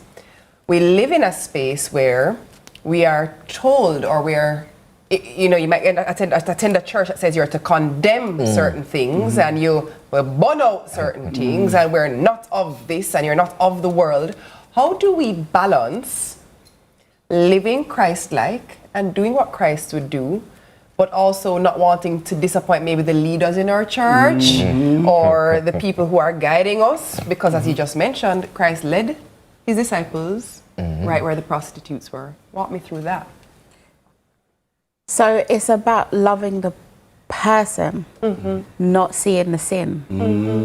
we live in a space where we are told, or we're, you know, you might attend a church that says you're to condemn certain things and you will burn out certain things and we're not of this and you're not of the world. How do we balance living Christ-like and doing what Christ would do, but also not wanting to disappoint maybe the leaders in our church or the people who are guiding us? Because as you just mentioned, Christ led his disciples right where the prostitutes were. Walk me through that. So it's about loving the person, not seeing the sin.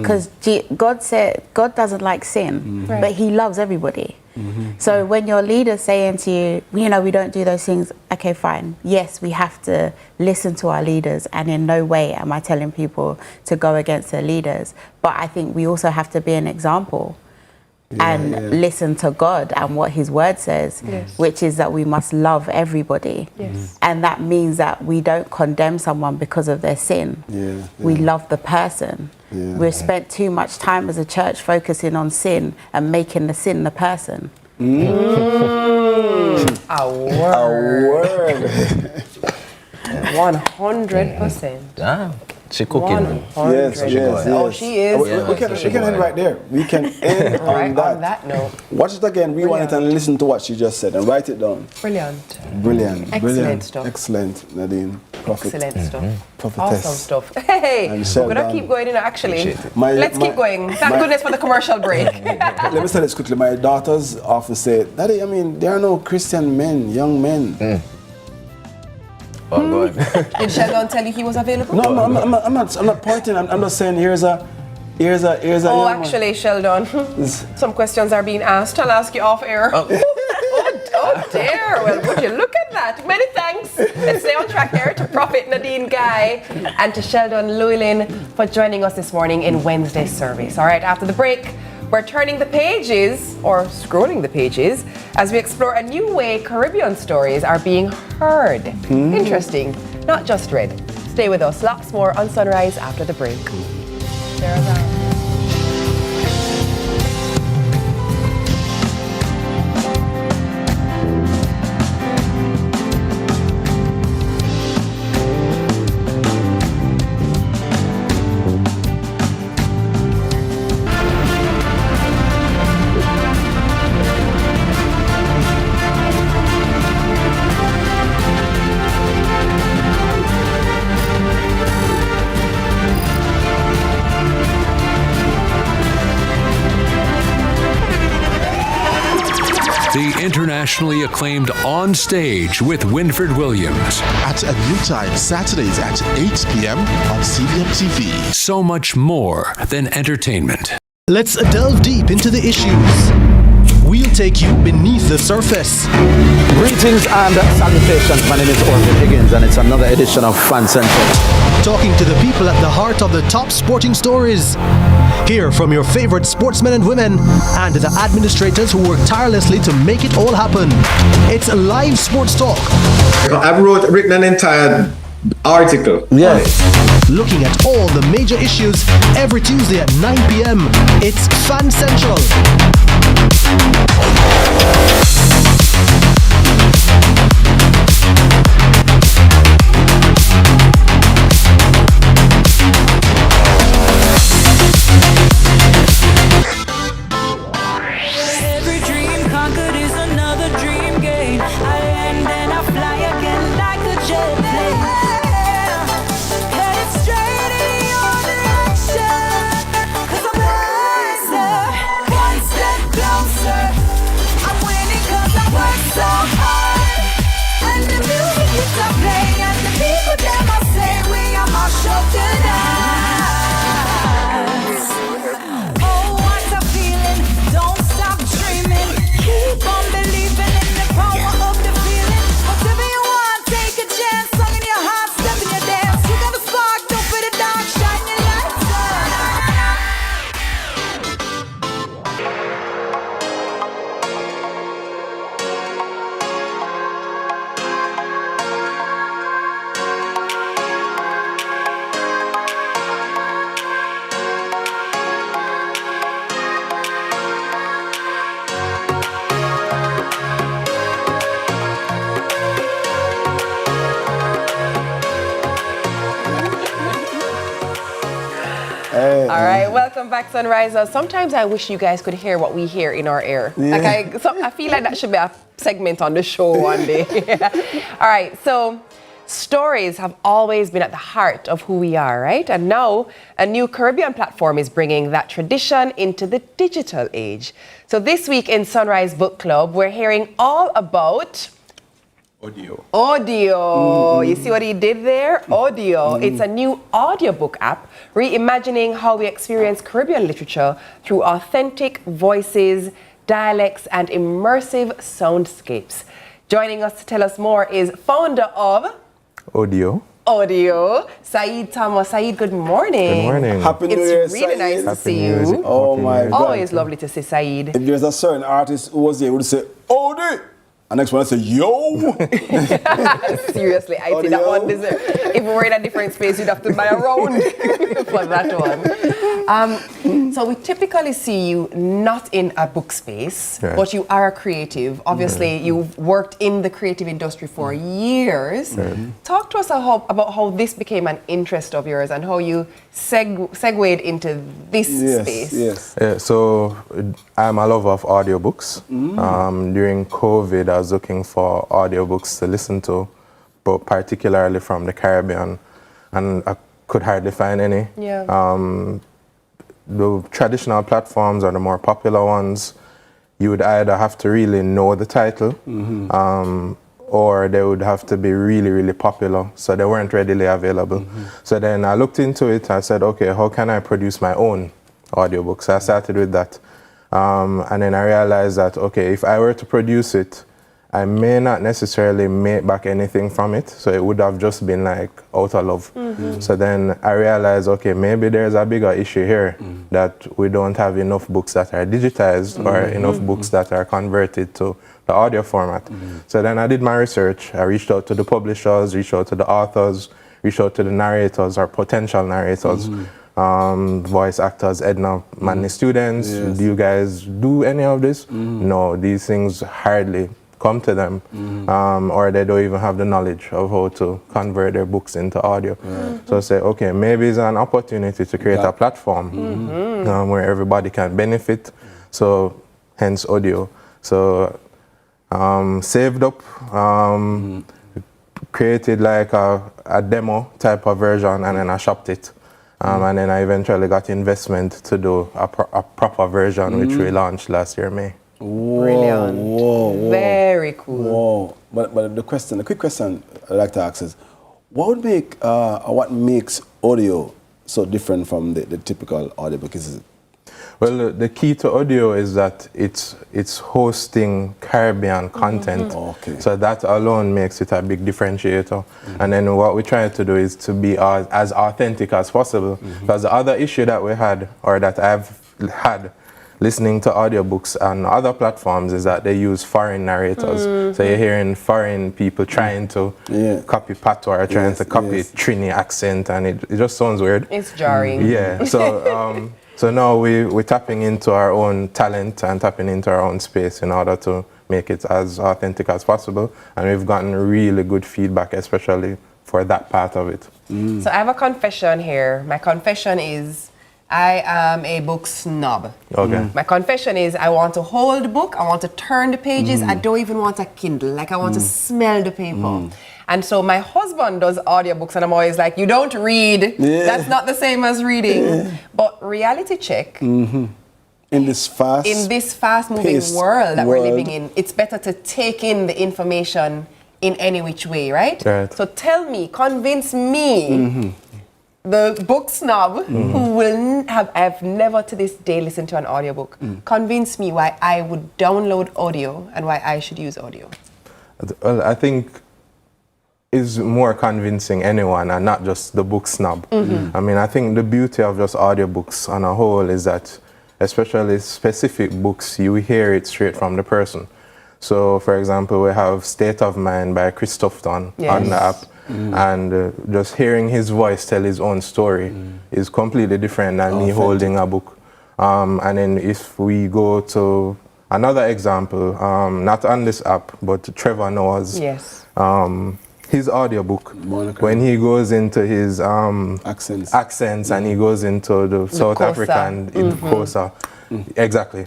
Because God said God doesn't like sin, but he loves everybody. So when your leader's saying to you, you know, we don't do those things, okay, fine. Yes, we have to listen to our leaders, and in no way am I telling people to go against their leaders. But I think we also have to be an example. Listen to God and what his word says, which is that we must love everybody. And that means that we don't condemn someone because of their sin. We love the person. We've spent too much time as a church focusing on sin and making the sin the person. A word. 100%. Damn. She cooking. Yes. Oh, she is. We can end right there. We can end on that. On that note. Watch it again, rewind it, and listen to what she just said, and write it down. Brilliant. Brilliant. Stuff. Excellent, Nadine. Prophet. Excellent stuff. Prophetess. Awesome stuff. Hey, we're gonna keep going, actually. Let's keep going. Thank goodness for the commercial break. Let me say this quickly. My daughters often say, Daddy, I mean, there are no Christian men, young men. Oh, go ahead. Did Sheldon tell you he was available? No, I'm not pointing. I'm just saying here's a. Oh, actually, Sheldon, some questions are being asked. I'll ask you off air. Oh dear. Well, would you look at that? Many thanks. Let's stay on track here to Prophet Nadine Guy and to Sheldon Llewellyn for joining us this morning in Wednesday's service. All right, after the break, we're turning the pages, or scrolling the pages, as we explore a new way Caribbean stories are being heard. Interesting, not just read. Stay with us. Lots more on Sunrise after the break. The internationally acclaimed On Stage with Winfred Williams. At a new time, Saturdays at 8 p.m. on CVM TV. So much more than entertainment. Let's delve deep into the issues. We'll take you beneath the surface. Greetings and salutations. My name is Orvin Higgins, and it's another edition of Fan Central. Talking to the people at the heart of the top sporting stories. Hear from your favorite sportsmen and women and the administrators who work tirelessly to make it all happen. It's a live sports talk. I've written an entire article. Looking at all the major issues every Tuesday at 9 p.m. It's Fan Central. Every dream conquered is another dream. Hey. All right, welcome back, Sunrisers. Sometimes I wish you guys could hear what we hear in our ear. Like I feel like that should be a segment on the show one day. All right, so stories have always been at the heart of who we are, right? And now a new Caribbean platform is bringing that tradition into the digital age. So this week in Sunrise Book Club, we're hearing all about Audio. You see what he did there? Audio. It's a new audiobook app reimagining how we experience Caribbean literature through authentic voices, dialects, and immersive soundscapes. Joining us to tell us more is founder of Audio, Saeed Thomas. Saeed, good morning. Good morning. Happy New Year, It's really nice to see you. Oh my God. Always lovely to see Saeed. If there's a certain artist who was able to say, Odi! And next one I say, yo! Seriously, I think that one deserves. If we were in a different space, you'd have to buy a round for that one. So we typically see you not in a book space, Right. but you are a creative. Obviously, you've worked in the creative industry for years. Talk to us about how this became an interest of yours and how you segued into this space. Yeah, so I'm a lover of audiobooks. During COVID, I was looking for audiobooks to listen to, but particularly from the Caribbean, and I could hardly find any. The traditional platforms are the more popular ones. You would either have to really know the title, or they would have to be really, really popular, so they weren't readily available. So then I looked into it, I said, okay, how can I produce my own audiobooks? So I started with that. And then I realized that, okay, if I were to produce it, I may not necessarily make back anything from it, so it would have just been like out of love. So then I realized, okay, maybe there's a bigger issue here, that we don't have enough books that are digitized or enough books that are converted to the audio format. So then I did my research. I reached out to the publishers, reached out to the authors, reached out to the narrators or potential narrators. Voice actors, Edna, Manley students, do you guys do any of this? No, these things hardly come to them, or they don't even have the knowledge of how to convert their books into audio. So I say, okay, maybe it's an opportunity to create a platform where everybody can benefit, so hence audio. So saved up, created like a demo type of version, and then I shopped it. And then I eventually got investment to do a proper version, which we launched last year, May. Brilliant. Very cool. But the quick question I'd like to ask is, what makes audio so different from the typical audiobook? Well, the key to audio is that it's hosting Caribbean content. So that alone makes it a big differentiator. And then what we try to do is to be as authentic as possible. Because the other issue that we had, or that I've had, listening to audiobooks on other platforms, is that they use foreign narrators. So you're hearing foreign people trying to copy patois, trying to copy Trini accent, and it just sounds weird. It's jarring. Yeah, so so now we're tapping into our own talent and tapping into our own space in order to make it as authentic as possible. And we've gotten really good feedback, especially for that part of it. So I have a confession here. My confession is I am a book snob. Okay. My confession is I want to hold the book, I want to turn the pages, I don't even want a Kindle, like I want to smell the paper. And so my husband does audiobooks and I'm always like, you don't read, that's not the same as reading. But reality check, in this fast moving world that we're living in, it's better to take in the information in any which way, right? So tell me, convince me, the book snob who will have never to this day listened to an audiobook, convince me why I would download audio and why I should use audio. Well, I think is more convincing anyone and not just the book snob. I mean, I think the beauty of just audiobooks on a whole is that, especially specific books, you hear it straight from the person. So, for example, we have State of Mind by Chris Tufton on the app. And just hearing his voice tell his own story is completely different than me holding a book. And then if we go to another example, not on this app, but Trevor Noah's his audiobook, when he goes into his accents and he goes into the South Xhosa. African Xhosa. Exactly.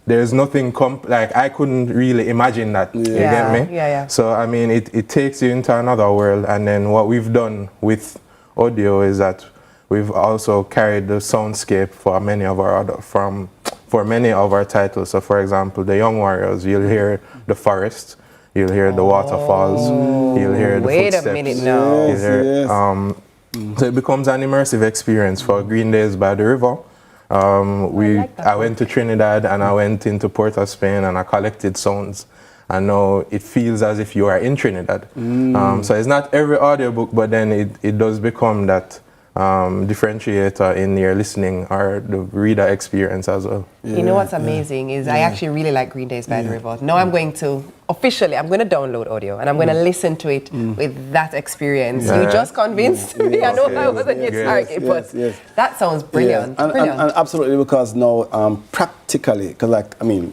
There's nothing like I couldn't really imagine that. You get me? Yeah. So I mean, it takes you into another world. And then what we've done with audio is that we've also carried the soundscape for many of our titles. So for example, The Young Warriors, you'll hear the forest, you'll hear the waterfalls, you'll hear the footsteps. Wait a minute now. You'll hear, so it becomes an immersive experience for Green Days by the River. I went to Trinidad and I went into Port of Spain and I collected sounds. And now it feels as if you are in Trinidad. So it's not every audiobook, but then it does become that differentiator in your listening or the reader experience as well. You know what's amazing is I actually really like Green Days by the River. Now I'm going to download audio and I'm going to listen to it with that experience. You just convinced me. I know I wasn't your target, but that sounds brilliant. And absolutely, because now practically, because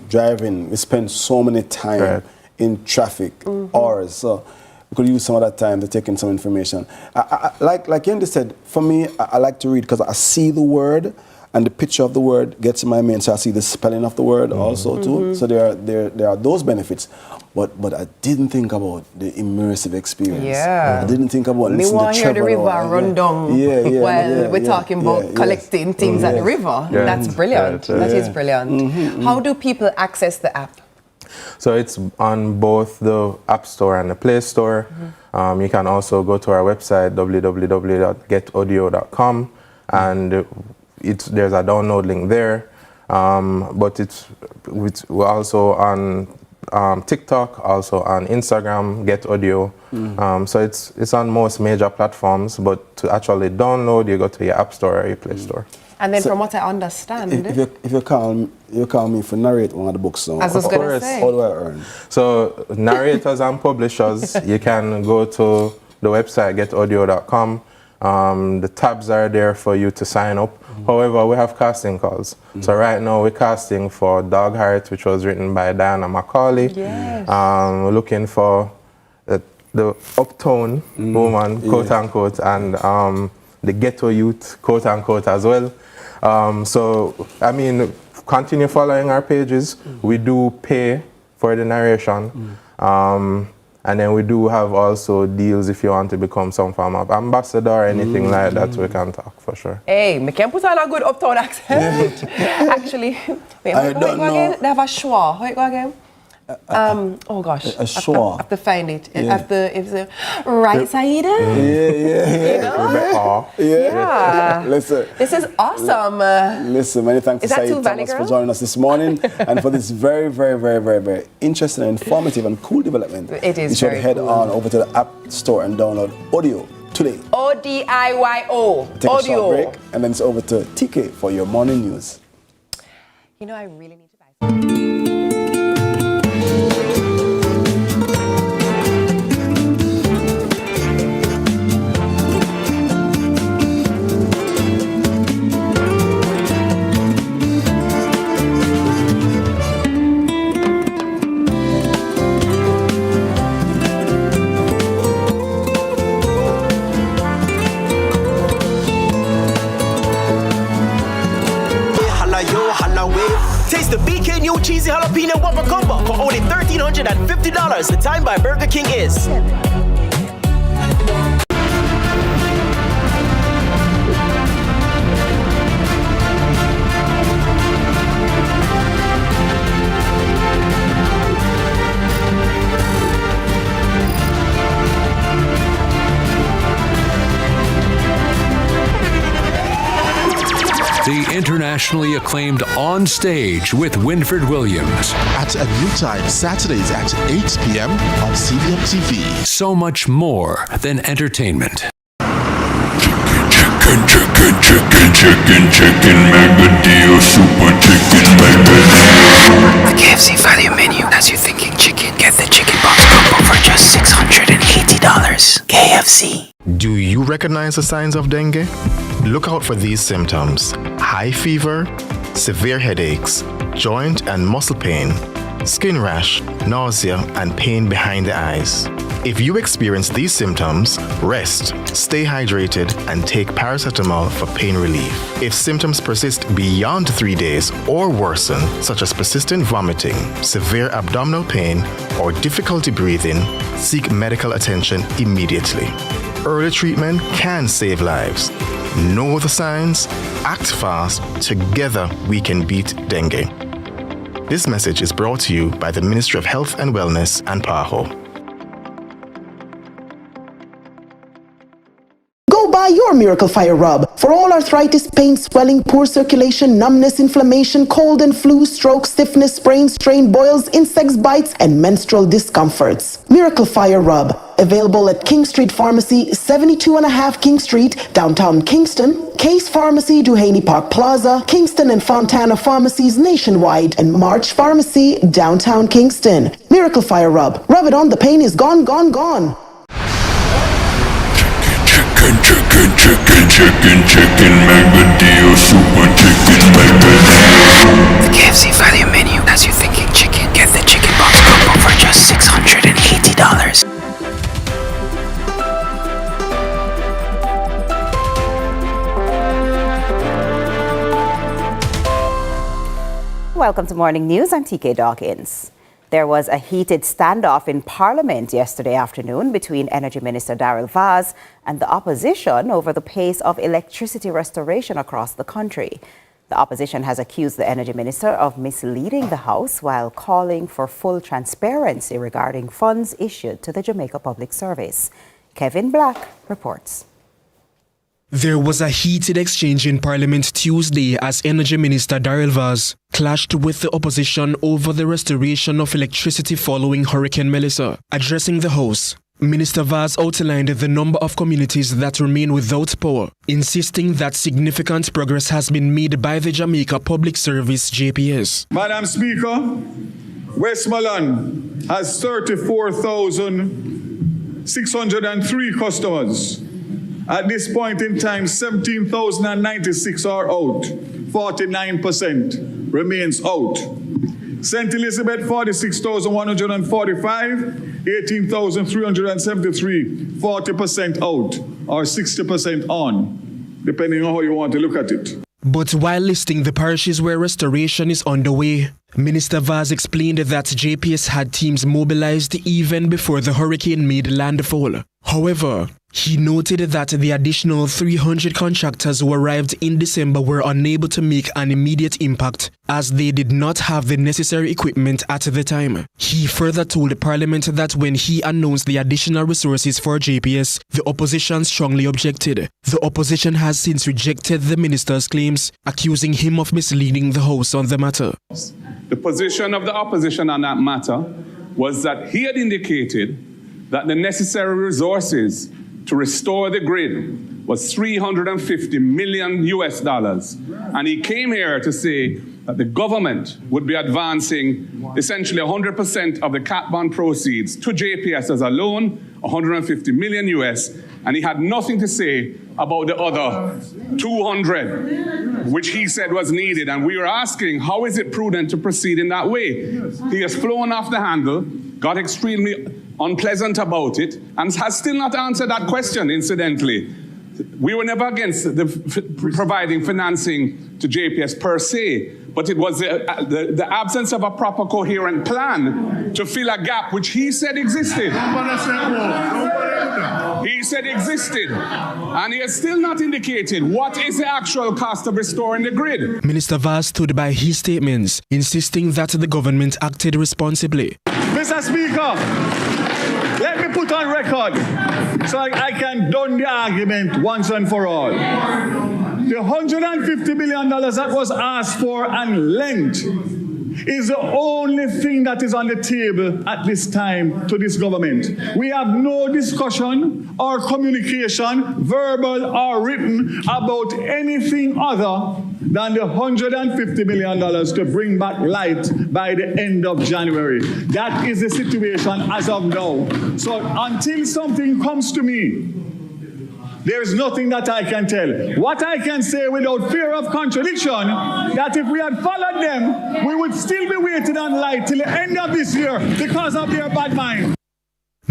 driving, we spend so many time in traffic hours, so we could use some of that time to take in some information. Like Yendi said, for me, I like to read because I see the word and the picture of the word gets in my mind, so I see the spelling of the word also too. So there are those benefits. But I didn't think about the immersive experience. Yeah. I didn't think about listening to Trevor. Me want to hear the river run down while we're talking about collecting things at the river. That's brilliant. That is brilliant. How do people access the app? So it's on both the App Store and the Play Store. You can also go to our website, www.getaudio.com, and there's a download link there. But we're also on TikTok, also on Instagram, Get Audio. So it's on most major platforms, but to actually download, you go to your App Store or your Play Store. And then from what I understand... If you call me for narrate one of the books, so as I was going to say. How do I earn? So narrators and publishers, you can go to the website, getaudio.com. The tabs are there for you to sign up. However, we have casting calls. So right now we're casting for Dog Heart, which was written by Diana Macaulay. Yes. We're looking for the uptown woman, quote unquote, and the ghetto youth, quote unquote, as well. So, I mean, continue following our pages. We do pay for the narration. And then we do have also deals if you want to become some form of ambassador or anything like that, we can talk for sure. Hey, me can put on a good uptown accent. Actually, wait, how it go again? They have a schwa. How it go again? Oh gosh, a schwa. I have to find it. If the right side. Yeah. Listen. This is awesome. Listen, many thanks to Saeed Thomas for joining us this morning and for this very, very, very, very, very interesting, informative, and cool development. It is. You should head on over to the App Store and download Audio today. ODIYO. Take a short break, and then it's over to TK for your morning news. You know, I really need to buy something. Taste the BK new cheesy jalapeno Whopper combo for only $1,350. The time by Burger King is. The internationally acclaimed On Stage with Winfred Williams. At a new time, Saturdays at 8 p.m. on CVM TV. So much more than entertainment. Chicken, mega deal, super chicken, mega deal. The KFC value menu has you thinking chicken. Get the chicken box combo for just $680. KFC. Do you recognize the signs of dengue? Look out for these symptoms: high fever, severe headaches, joint and muscle pain, skin rash, nausea, and pain behind the eyes. If you experience these symptoms, rest, stay hydrated, and take paracetamol for pain relief. If symptoms persist beyond 3 days or worsen, such as persistent vomiting, severe abdominal pain, or difficulty breathing, seek medical attention immediately. Early treatment can save lives. Know the signs, act fast, together we can beat dengue. This message is brought to you by the Ministry of Health and Wellness and PAHO. Go buy your Miracle Fire Rub for all arthritis, pain, swelling, poor circulation, numbness, inflammation, cold and flu, stroke, stiffness, sprains, strain, boils, insects, bites, and menstrual discomforts. Miracle Fire Rub, available at King Street Pharmacy, 72.5 King Street, downtown Kingston, Case Pharmacy, Duhaney Park Plaza, Kingston and Fontana Pharmacies nationwide, and March Pharmacy, downtown Kingston. Miracle Fire Rub. Rub it on, the pain is gone, gone, gone. Chicken, mega deal, super chicken, mega deal. The KFC value menu has you thinking chicken. Get the chicken box combo for just $680. Welcome to Morning News. I'm TK Dawkins. There was a heated standoff in Parliament yesterday afternoon between Energy Minister Daryl Vaz and the opposition over the pace of electricity restoration across the country. The opposition has accused the Energy Minister of misleading the House while calling for full transparency regarding funds issued to the Jamaica Public Service. Kevin Black reports. There was a heated exchange in Parliament Tuesday as Energy Minister Daryl Vaz clashed with the opposition over the restoration of electricity following Hurricane Melissa. Addressing the House, Minister Vaz outlined the number of communities that remain without power, insisting that significant progress has been made by the Jamaica Public Service JPS. Madam Speaker, Westmoreland has 34,603 customers. At this point in time, 17,096 are out. 49% remains out. St. Elizabeth, 46,145, 18,373, 40% out, or 60% on, depending on how you want to look at it. But while listing the parishes where restoration is underway, Minister Vaz explained that JPS had teams mobilized even before the hurricane made landfall. However, he noted that the additional 300 contractors who arrived in December were unable to make an immediate impact as they did not have the necessary equipment at the time. He further told Parliament that when he announced the additional resources for JPS, the opposition strongly objected. The opposition has since rejected the minister's claims, accusing him of misleading the House on the matter. The position of the opposition on that matter was that he had indicated that the necessary resources to restore the grid was $350 million US. And he came here to say that the government would be advancing essentially 100% of the cat bond proceeds to JPS as a loan, $150 million US. And he had nothing to say about the other 200, which he said was needed. And we were asking, how is it prudent to proceed in that way? He has flown off the handle, got extremely unpleasant about it, and has still not answered that question, incidentally. We were never against providing financing to JPS per se, but it was the absence of a proper coherent plan to fill a gap which he said existed. He said existed, and he has still not indicated what is the actual cost of restoring the grid. Minister Vaz stood by his statements, insisting that the government acted responsibly. Mr. Speaker, let me put on record so I can done the argument once and for all. The $150 million that was asked for and lent is the only thing that is on the table at this time to this government. We have no discussion or communication, verbal or written, about anything other than the $150 million to bring back light by the end of January. That is the situation as of now. So until something comes to me, there is nothing that I can tell. What I can say without fear of contradiction, that if we had followed them, we would still be waiting on light till the end of this year because of their bad mind.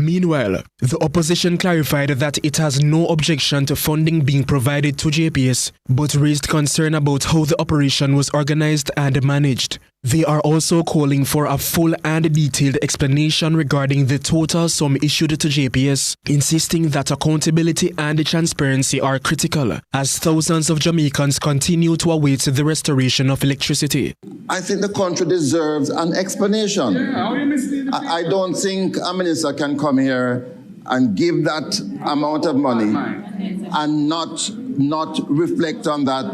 Meanwhile, the opposition clarified that it has no objection to funding being provided to JPS, but raised concern about how the operation was organized and managed. They are also calling for a full and detailed explanation regarding the total sum issued to JPS, insisting that accountability and transparency are critical as thousands of Jamaicans continue to await the restoration of electricity. I think the country deserves an explanation. I don't think a minister can come here and give that amount of money and not reflect on that,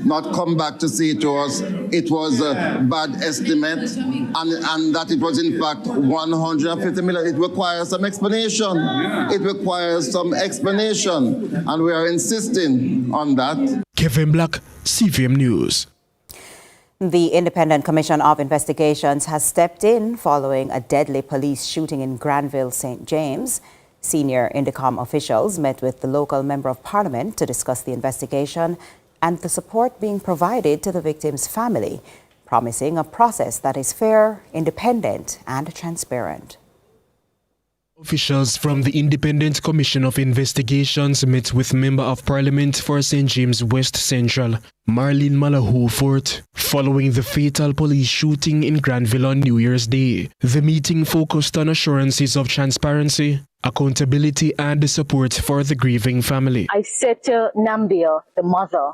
not come back to say to us it was a bad estimate and that it was in fact 150 million. It requires some explanation. It requires some explanation, and we are insisting on that. Kevin Black, CVM News. The Independent Commission of Investigations has stepped in following a deadly police shooting in Granville, St. James. Senior Indicom officials met with the local Member of Parliament to discuss the investigation and the support being provided to the victim's family, promising a process that is fair, independent, and transparent. Officials from the Independent Commission of Investigations met with Member of Parliament for St. James West Central, Marlene Malahoo Fort, following the fatal police shooting in Granville on New Year's Day. The meeting focused on assurances of transparency, accountability, and support for the grieving family. I said to Nambia, the mother,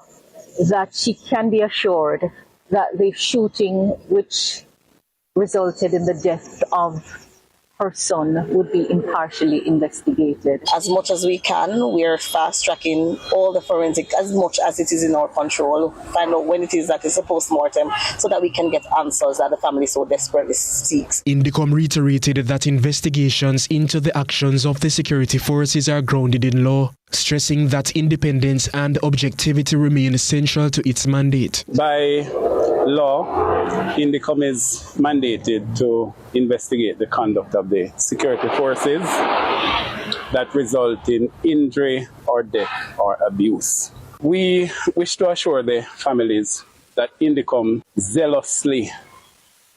that she can be assured that the shooting which resulted in the death of her son would be impartially investigated. As much as we can, we are fast-tracking all the forensic as much as it is in our control. Find out when it is that it's a post-mortem so that we can get answers that the family so desperately seeks. Indicom reiterated that investigations into the actions of the security forces are grounded in law, stressing that independence and objectivity remain central to its mandate. By law, Indicom is mandated to investigate the conduct of the security forces that result in injury or death or abuse. We wish to assure the families that Indicom zealously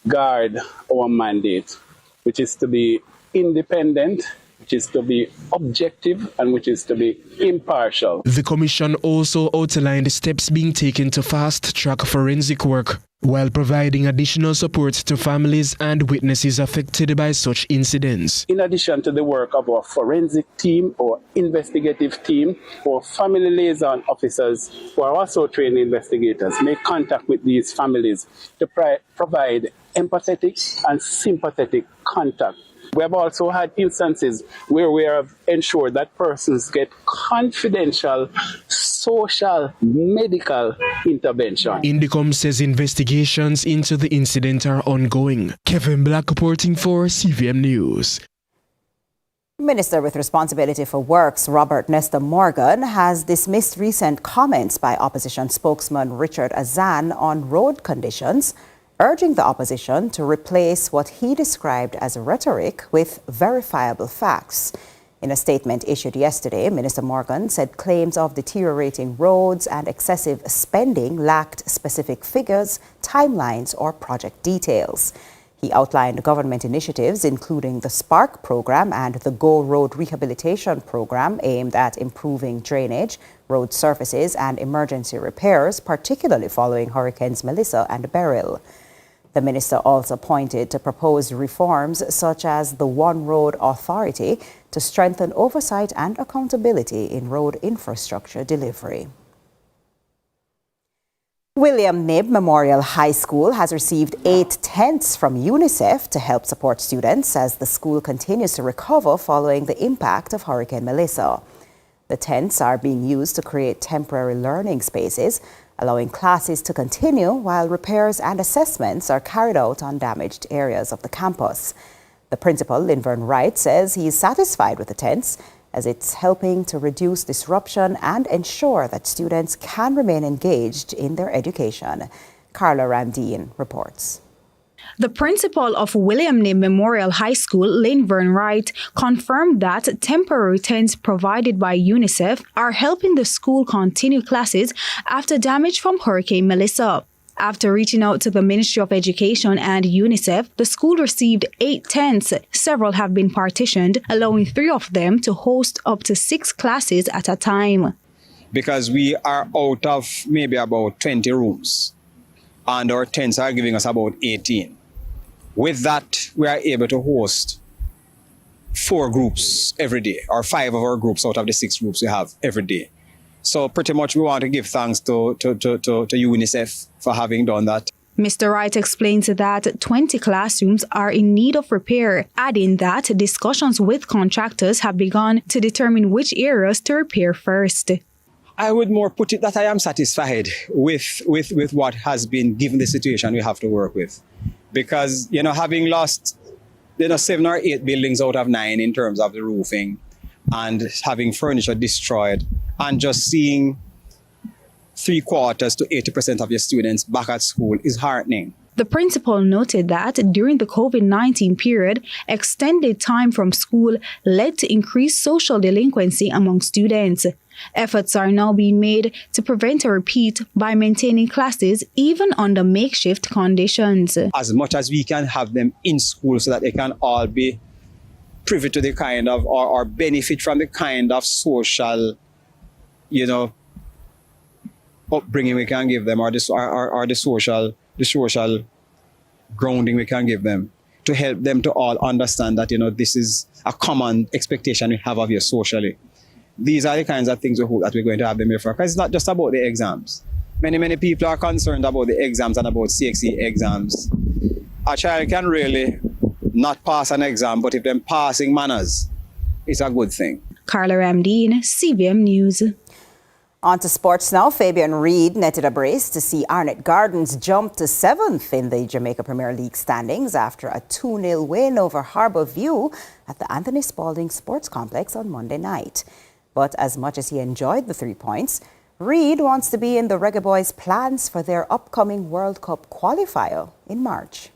guard our mandate, which is to be independent, which is to be objective, and which is to be impartial. The Commission also outlined steps being taken to fast-track forensic work, while providing additional support to families and witnesses affected by such incidents. In addition to the work of our forensic team or investigative team, our family liaison officers, who are also trained investigators, make contact with these families to provide empathetic and sympathetic contact. We have also had instances where we have ensured that persons get confidential social medical intervention. Indicom says investigations into the incident are ongoing. Kevin Black reporting for CVM News. Minister with responsibility for works, Robert Nesta Morgan, has dismissed recent comments by opposition spokesman Richard Azan on road conditions, urging the opposition to replace what he described as rhetoric with verifiable facts. In a statement issued yesterday, Minister Morgan said claims of deteriorating roads and excessive spending lacked specific figures, timelines, or project details. He outlined government initiatives, including the Spark program and the Go Road Rehabilitation program, aimed at improving drainage, road surfaces, and emergency repairs, particularly following Hurricanes Melissa and Beryl. The minister also pointed to proposed reforms such as the One Road Authority to strengthen oversight and accountability in road infrastructure delivery. William Knibb Memorial High School has received 8 tents from UNICEF to help support students as the school continues to recover following the impact of Hurricane Melissa. The tents are being used to create temporary learning spaces, allowing classes to continue while repairs and assessments are carried out on damaged areas of the campus. The principal, Linvern Wright, says he is satisfied with the tents as it's helping to reduce disruption and ensure that students can remain engaged in their education. Carla Randine reports. The principal of William Knibb Memorial High School, Linvern Wright, confirmed that temporary tents provided by UNICEF are helping the school continue classes after damage from Hurricane Melissa. After reaching out to the Ministry of Education and UNICEF, the school received 8 tents. Several have been partitioned, allowing 3 of them to host up to 6 classes at a time. Because we are out of maybe about 20 rooms, and our tents are giving us about 18. With that, we are able to host 4 groups every day, or 5 of our groups out of the 6 groups we have every day. So pretty much we want to give thanks to UNICEF for having done that. Mr. Wright explains that 20 classrooms are in need of repair, adding that discussions with contractors have begun to determine which areas to repair first. I would more put it that I am satisfied with what has been given the situation we have to work with. Because, having lost, 7 or 8 buildings out of 9 in terms of the roofing, and having furniture destroyed, and just seeing 3/4 to 80% of your students back at school is heartening. The principal noted that during the COVID-19 period, extended time from school led to increased social delinquency among students. Efforts are now being made to prevent a repeat by maintaining classes even under makeshift conditions. As much as we can have them in school so that they can all be privy to the kind of, or benefit from the kind of social, upbringing we can give them, or the social grounding we can give them, to help them to all understand that, this is a common expectation we have of you socially. These are the kinds of things we hope that we're going to have them here for, because it's not just about the exams. Many people are concerned about the exams and about CXC exams. A child can really not pass an exam, but if they're passing manners, it's a good thing. Carla Ramdeen, CVM News. On to sports now. Fabian Reid netted a brace to see Arnett Gardens jump to 7th in the Jamaica Premier League standings after a 2-0 win over Harbour View at the Anthony Spalding Sports Complex on Monday night. But as much as he enjoyed the 3 points, Reid wants to be in the Reggae Boys' plans for their upcoming World Cup qualifier in March.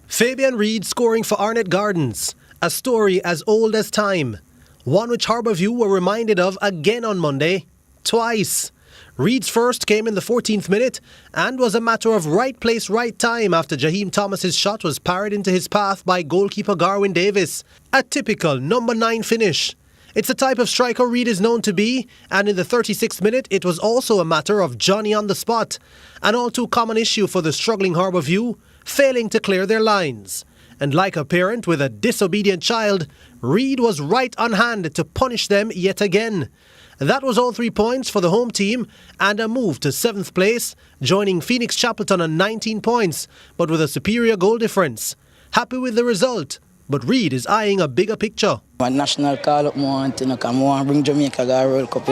Fabian Reid scoring for Arnett Gardens, a story as old as time, one which Harbour View were reminded of again on Monday. Twice. Reid's first came in the 14th minute and was a matter of right place, right time after Jaheim Thomas's shot was parried into his path by goalkeeper Garwin Davis. A typical number 9 finish. It's the type of striker Reid is known to be, and in the 36th minute it was also a matter of Johnny on the spot. An all too common issue for the struggling Harbour View, failing to clear their lines. And like a parent with a disobedient child, Reid was right on hand to punish them yet again. That was all 3 points for the home team and a move to 7th place, joining Phoenix Chapelton on 19 points, but with a superior goal difference. Happy with the result, but Reid is eyeing a bigger picture. My national call up, I want to bring Jamaica to the World Cup.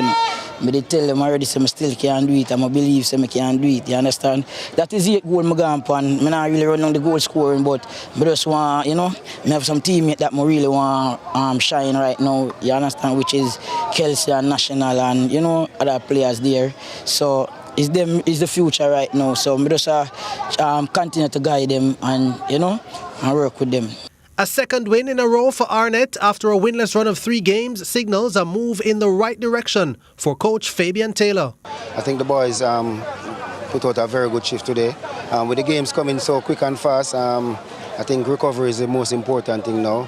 I did tell them already, I still can't do it. I believe I can do it. You understand? That is the goal I'm going for. I'm not really running on the goal scoring, but I just want, I have some teammates that I really want shine right now. You understand? Which is Kelsey and National and, other players there. So it's them is the future right now. So I just continue to guide them and, and work with them. A second win in a row for Arnett after a winless run of 3 games signals a move in the right direction for coach Fabian Taylor. I think the boys put out a very good shift today. With the games coming so quick and fast, I think recovery is the most important thing now.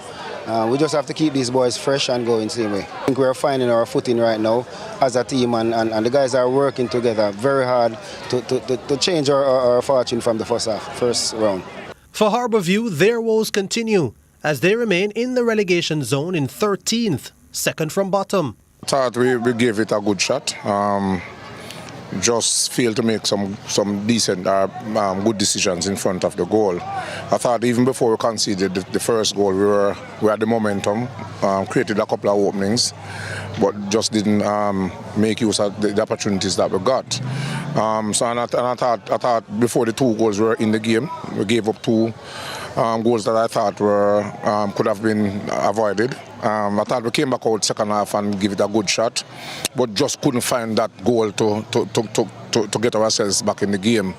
We just have to keep these boys fresh and going the same way. I think we're finding our footing right now as a team, and the guys are working together very hard to change our fortune from the first round. For Harbour View, their woes continue as they remain in the relegation zone in 13th, second from bottom. I thought we gave it a good shot. Just failed to make some decent, good decisions in front of the goal. I thought even before we conceded the first goal, we had the momentum, created a couple of openings, but just didn't make use of the opportunities that we got. So I thought before the 2 goals were in the game, we gave up 2 goals that I thought could have been avoided. I thought we came back out second half and give it a good shot, but just couldn't find that goal to get ourselves back in the game.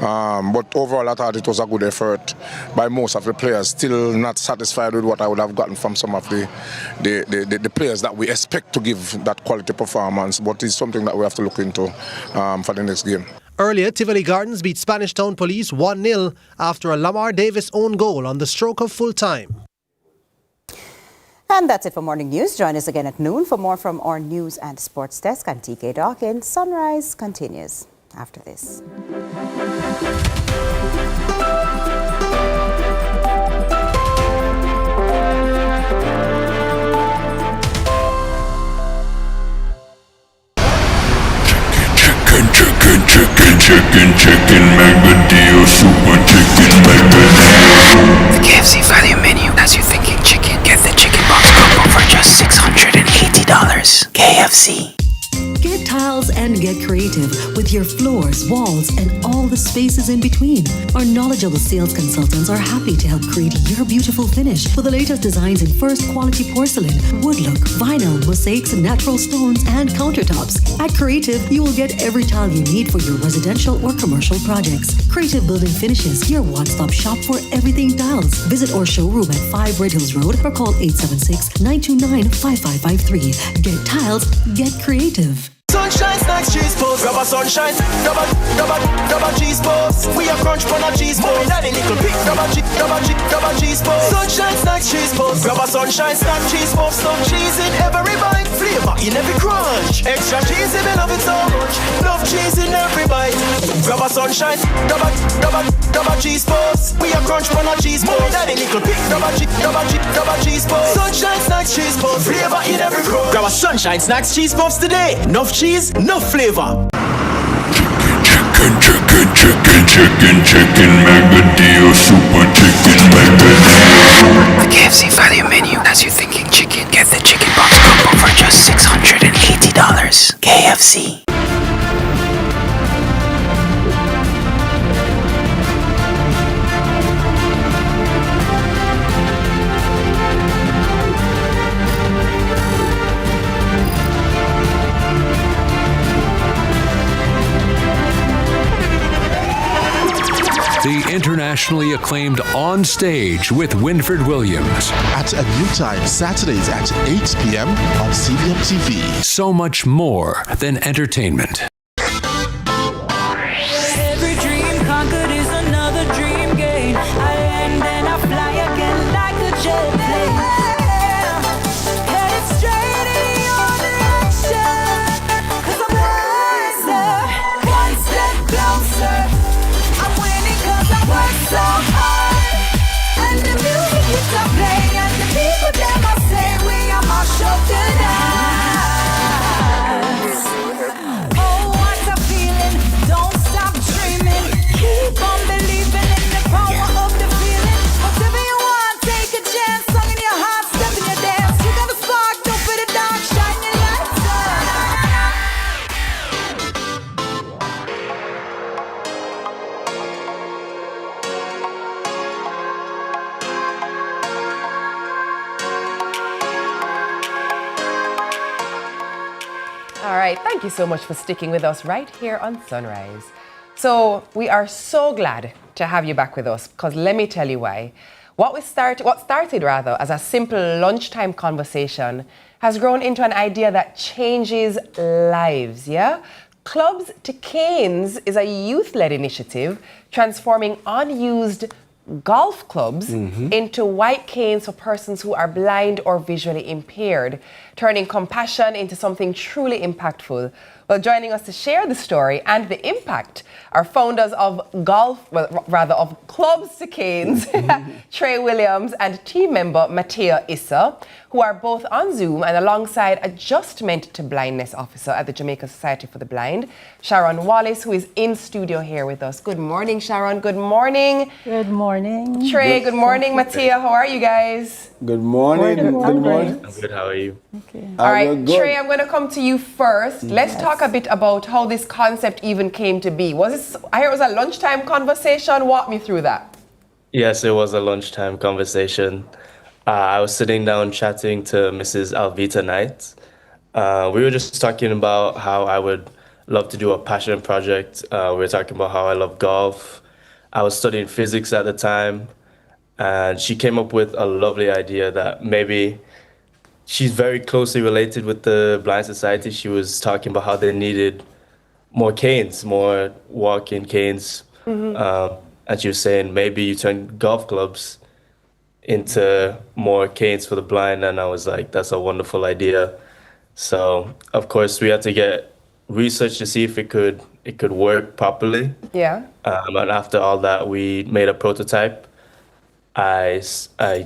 But overall, I thought it was a good effort by most of the players. Still not satisfied with what I would have gotten from some of the players that we expect to give that quality performance, but it's something that we have to look into for the next game. Earlier, Tivoli Gardens beat Spanish Town Police 1-0 after a Lamar Davis own goal on the stroke of full time. And that's it for Morning News. Join us again at noon for more from our news and sports desk. I'm TK Dawkins. Sunrise continues after this. Chicken, mega deal, super chicken, mega deal. The KFC value menu. As you're thinking chicken, get the chicken box combo for just $680. KFC. Get tiles and get creative with your floors, walls, and all the spaces in between. Our knowledgeable sales consultants are happy to help create your beautiful finish with the latest designs in first quality porcelain, wood look, vinyl, mosaics, natural stones, and countertops. At Creative, you will get every tile you need for your residential or commercial projects. Creative Building Finishes, your one-stop shop for everything tiles. Visit our showroom at 5 Red Hills Road or call 876-929-5553. Get tiles, get creative. Sunshine snacks, cheese balls, grab a sunshine, double cheese balls. We are crunch on a cheese balls. Daddy little big, double cheese balls. Sunshine snacks, cheese balls, grab a sunshine snack, cheese balls. Some cheese in every bite, flavor in every crunch. Extra cheesy, we love it so much. Love cheese in every bite. Grab a sunshine, double cheese balls. We are crunch on a cheese balls. Daddy little big, double cheese balls. Sunshine snacks, cheese balls, flavor in every crunch. Grab a sunshine snacks, cheese balls today. Enough cheese, no flavor. Chicken, mega deal, super chicken, mega deal. The KFC value menu. As you're thinking chicken, get the chicken box combo for just $680. KFC. The internationally acclaimed On Stage with Winfred Williams. At a new time, Saturdays at 8 p.m. on CVM TV. So much more than entertainment. Every dream conquered is another dream game. I land and I fly again like a jet plane. Headed straight in your direction. 'Cause I'm wiser, one step closer. I'm winning 'cause I work so hard. And the music is a play. And the people that must say we are my show tonight. Oh, what a feeling. Don't stop dreaming. Keep on believing in the power of the feeling. Whatever you want, take a chance. Song in your heart, step in your dance. You got a spark, don't put it down. Shine your lights All right, thank you so much for sticking with us right here on Sunrise. So we are so glad to have you back with us, because let me tell you why. What started as a simple lunchtime conversation has grown into an idea that changes lives, yeah? Clubs to Canes is a youth-led initiative transforming unused golf clubs into white canes for persons who are blind or visually impaired, turning compassion into something truly impactful. Well, joining us to share the story and the impact are founders of of Clubs to Canes, Trey Williams, and team member Mattia Issa, who are both on Zoom and alongside Adjustment to Blindness Officer at the Jamaica Society for the Blind, Sharon Wallace, who is in studio here with us. Good morning, Sharon. Good morning. Good morning. Trey, good morning. Mattia, how are you guys? Good morning. Good morning. I'm good. How are you? Okay. All right, Trey, I'm going to come to you first. Let's talk a bit about how this concept even came to be. I hear it was a lunchtime conversation. Walk me through that. Yes, it was a lunchtime conversation. I was sitting down chatting to Mrs. Alvita Knight. We were just talking about how I would love to do a passion project. We were talking about how I love golf. I was studying physics at the time. And she came up with a lovely idea that maybe she's very closely related with the Blind Society. She was talking about how they needed more canes, more walking canes. As you were saying, maybe you turn golf clubs into more canes for the blind, and I was like, that's a wonderful idea. So of course we had to get research to see if it could work properly. Yeah. And after all that, we made a prototype. I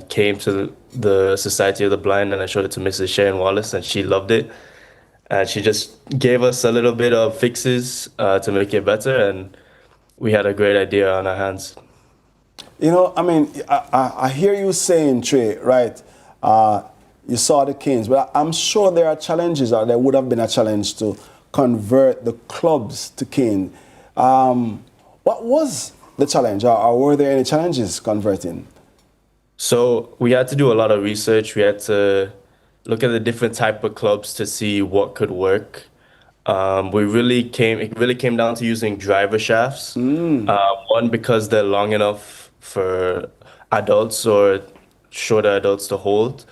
came to the Society of the Blind and I showed it to Mrs. Sharon Wallace, and she loved it. And she just gave us a little bit of fixes to make it better, and we had a great idea on our hands. You know, I mean, I hear you saying, Trey, right? You saw the canes, but I'm sure there are challenges, or there would have been a challenge to convert the clubs to cane. What was the challenge, or were there any challenges converting? So we had to do a lot of research. We had to look at the different type of clubs to see what could work. It really came down to using driver shafts. One, because they're long enough for adults or shorter adults to hold,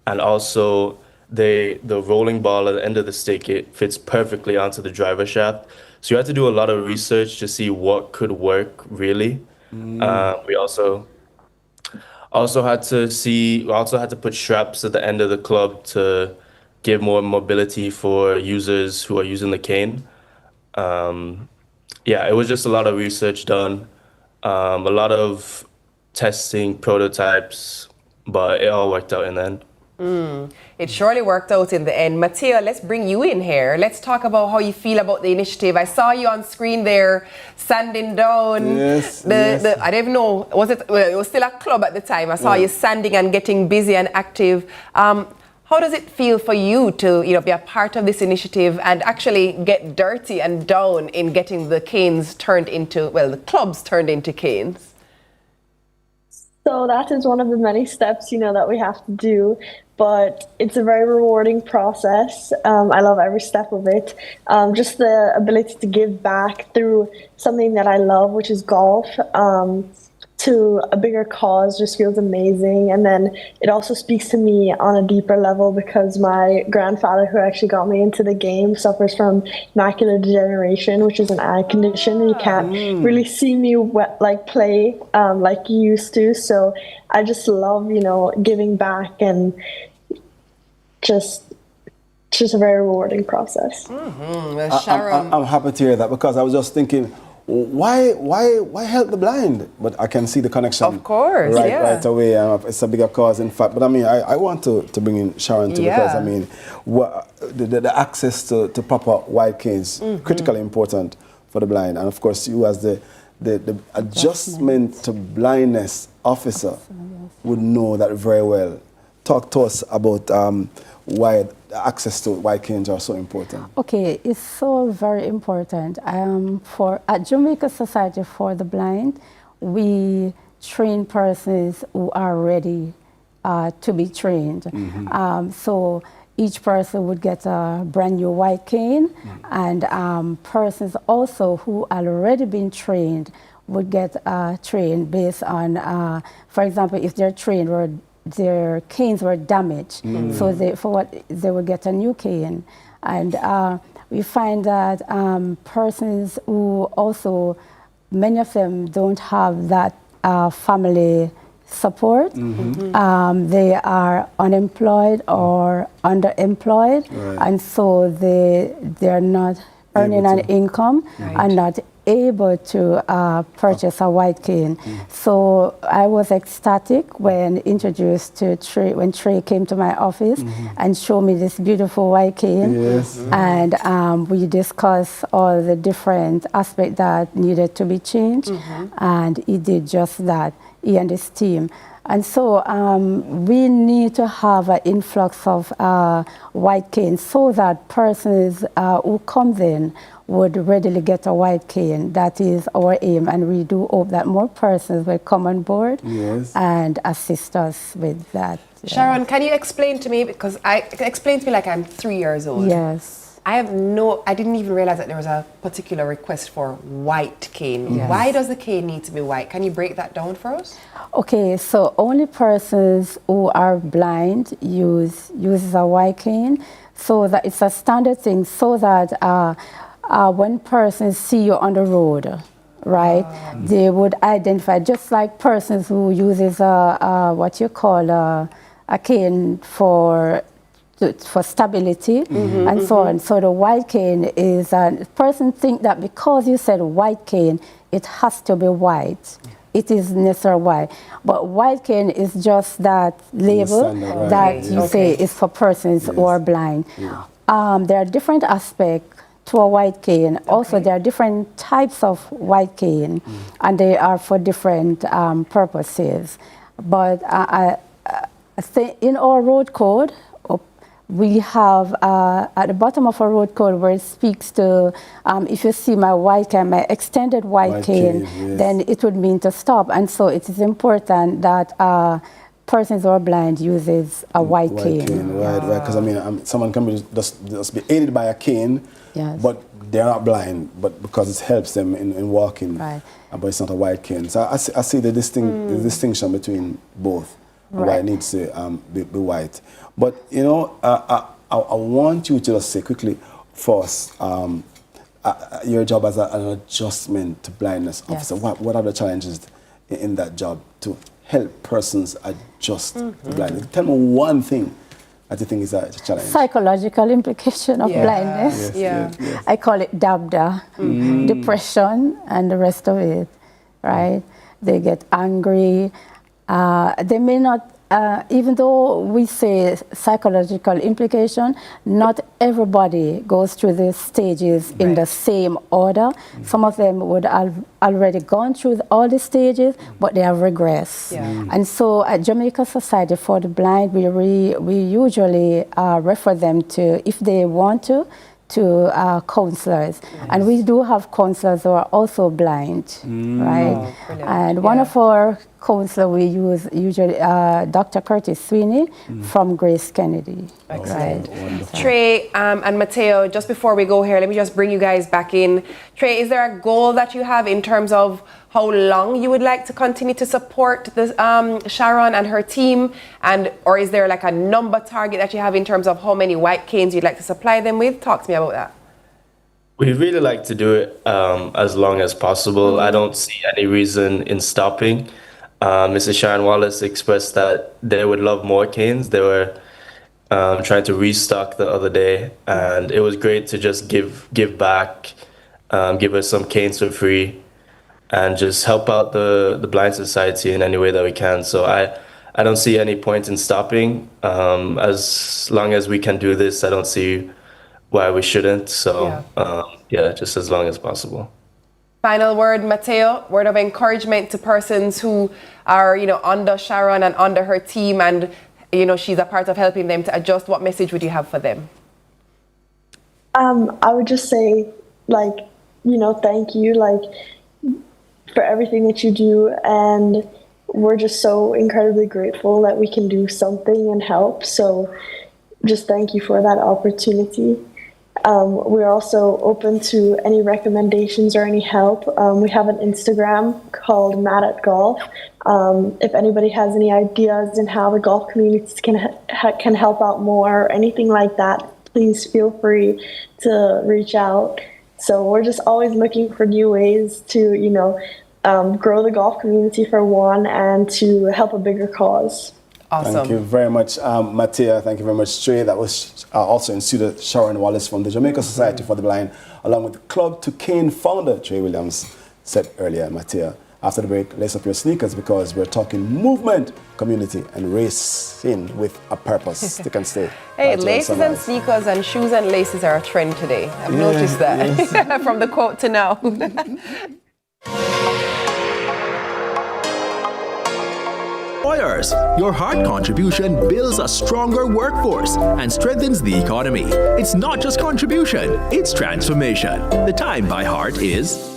and also the rolling ball at the end of the stick, it fits perfectly onto the driver shaft. So you had to do a lot of research to see what could work really. We also had to put straps at the end of the club to give more mobility for users who are using the cane. Yeah, it was just a lot of research done, a lot of testing prototypes, but it all worked out in the end. It surely worked out in the end. Mateo, let's bring you in here. Let's talk about how you feel about the initiative. I saw you on screen there, sanding down. Yes. I don't even know, it was still a club at the time. I saw you sanding and getting busy and active. How does it feel for you to be a part of this initiative and actually get dirty and down in getting the canes turned into, the clubs turned into canes? So that is one of the many steps, that we have to do, but it's a very rewarding process. I love every step of it. Just the ability to give back through something that I love, which is golf, to a bigger cause just feels amazing. And then it also speaks to me on a deeper level because my grandfather, who actually got me into the game, suffers from macular degeneration, which is an eye condition. You can't really see me play like you used to. So I just love, giving back, and just a very rewarding process. Sharon. I'm happy to hear that, because I was just thinking, why help the blind? But I can see the connection. Of course, right away. It's a bigger cause, in fact. But I mean, I want to bring in Sharon too, because I mean, the access to proper white canes critically important for the blind, and of course, you as the adjustment to blindness officer would know that very well. Talk to us about why access to white canes are so important. Okay, it's so very important. At Jamaica Society for the Blind, we train persons who are ready to be trained. So each person would get a brand new white cane, and persons also who already been trained would get trained based on, for example, if they're trained or their canes were damaged, so they would get a new cane. And we find that persons who also, many of them don't have that family support. They are unemployed or underemployed, and so they're not earning an income and not able to purchase a white cane. So I was ecstatic when introduced to Trey, when Trey came to my office and showed me this beautiful white cane. And we discussed all the different aspects that needed to be changed, and he did just that, he and his team. And so we need to have an influx of white canes so that persons who come in would readily get a white cane. That is our aim, and we do hope that more persons will come on board and assist us with that. Sharon, can you explain to me, because explain to me like I'm 3 years old. Yes. I didn't even realize that there was a particular request for white cane. Why does the cane need to be white? Can you break that down for us? Okay, so only persons who are blind uses a white cane, so that it's a standard thing, so that when persons see you on the road, right, they would identify, just like persons who uses what you call a cane for stability and so on. So the white cane is, person think that because you said white cane, it has to be white. It is necessarily white. But white cane is just that label that you say is for persons who are blind. There are different aspects to a white cane. Also, there are different types of white cane, and they are for different purposes. But I think in our road code, we have at the bottom of our road code where it speaks to, if you see my white cane, my extended white cane, then it would mean to stop. And so it is important that persons who are blind uses a white cane. Right, because I mean, someone can be just be aided by a cane, but they're not blind, but because it helps them in walking, but it's not a white cane. So I see the distinction between both. Why it needs to be white. But, you know, I want you to just say quickly for us, your job as an adjustment to blindness officer, what are the challenges in that job to help persons adjust to blindness? Tell me one thing that you think is a challenge. Psychological implication of blindness. I call it DABDA, depression and the rest of it, right? They get angry. They may not, even though we say psychological implication, not everybody goes through these stages in the same order. Some of them would have already gone through all the stages, but they have regressed. And so at Jamaica Society for the Blind, we usually refer them to, if they want to counselors. And we do have counselors who are also blind, right? And one of our counselors we use usually Dr. Curtis Sweeney from Grace Kennedy. Excellent. Trey and Mateo, just before we go here, let me just bring you guys back in. Trey, is there a goal that you have in terms of how long you would like to continue to support the, Sharon and her team? Or is there like a number target that you have in terms of how many white canes you'd like to supply them with? Talk to me about that. We really like to do it as long as possible. I don't see any reason in stopping. Mrs. Sharon Wallace expressed that they would love more canes. They were trying to restock the other day, and it was great to just give back, give us some canes for free, and just help out the Blind Society in any way that we can. So I don't see any point in stopping. As long as we can do this, I don't see why we shouldn't. So just as long as possible. Final word, Mateo, word of encouragement to persons who are, under Sharon and under her team, and, she's a part of helping them to adjust. What message would you have for them? I would just say, thank you, for everything that you do. And we're just so incredibly grateful that we can do something and help. So just thank you for that opportunity. We're also open to any recommendations or any help. We have an Instagram called Mad at Golf. If anybody has any ideas in how the golf communities can help out more or anything like that, please feel free to reach out. So we're just always looking for new ways to, grow the golf community for one, and to help a bigger cause. Awesome. Thank you very much, Mattia. Thank you very much, Trey. That was also in studio Sharon Wallace from the Jamaica Society for the Blind, along with Club to Cane founder Trey Williams said earlier, Mattia. After the break, lace up your sneakers because we're talking movement, community, and racing with a purpose. Stick and stay. Hey, laces and sneakers and shoes and laces are a trend today. I've noticed that from the quote to now. Employers, your hard contribution builds a stronger workforce and strengthens the economy. It's not just contribution, it's transformation. The time by heart is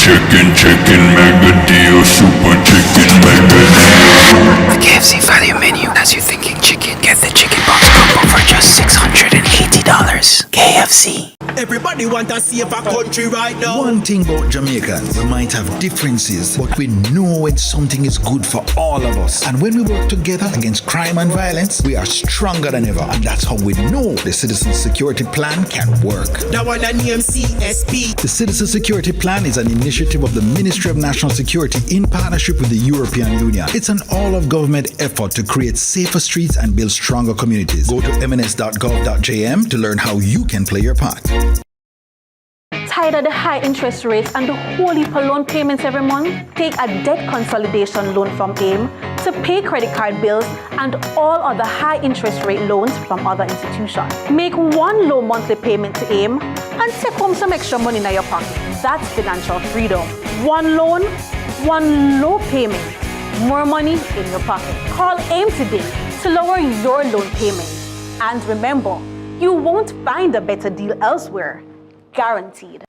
Chicken, mega deal, super chicken, mega deal. The KFC value menu has you thinking chicken. Get the chicken box combo for just $680. KFC. Everybody want to save a country right now. One thing about Jamaicans, we might have differences, but we know when something is good for all of us. And when we work together against crime and violence, we are stronger than ever. And that's how we know the Citizen Security Plan can work. That one that name CSP. The Citizen Security Plan is an initiative of the Ministry of National Security in partnership with the European Union. It's an all-of-government effort to create safer streets and build stronger communities. Go to mns.gov.jm to learn how you can play your part. Tired of the high interest rates and the whole heap of loan payments every month? Take a debt consolidation loan from AIM to pay credit card bills and all other high interest rate loans from other institutions. Make one low monthly payment to AIM and take home some extra money in your pocket. That's financial freedom. One loan, one low payment, more money in your pocket. Call AIM today to lower your loan payment. And remember, you won't find a better deal elsewhere. Guaranteed.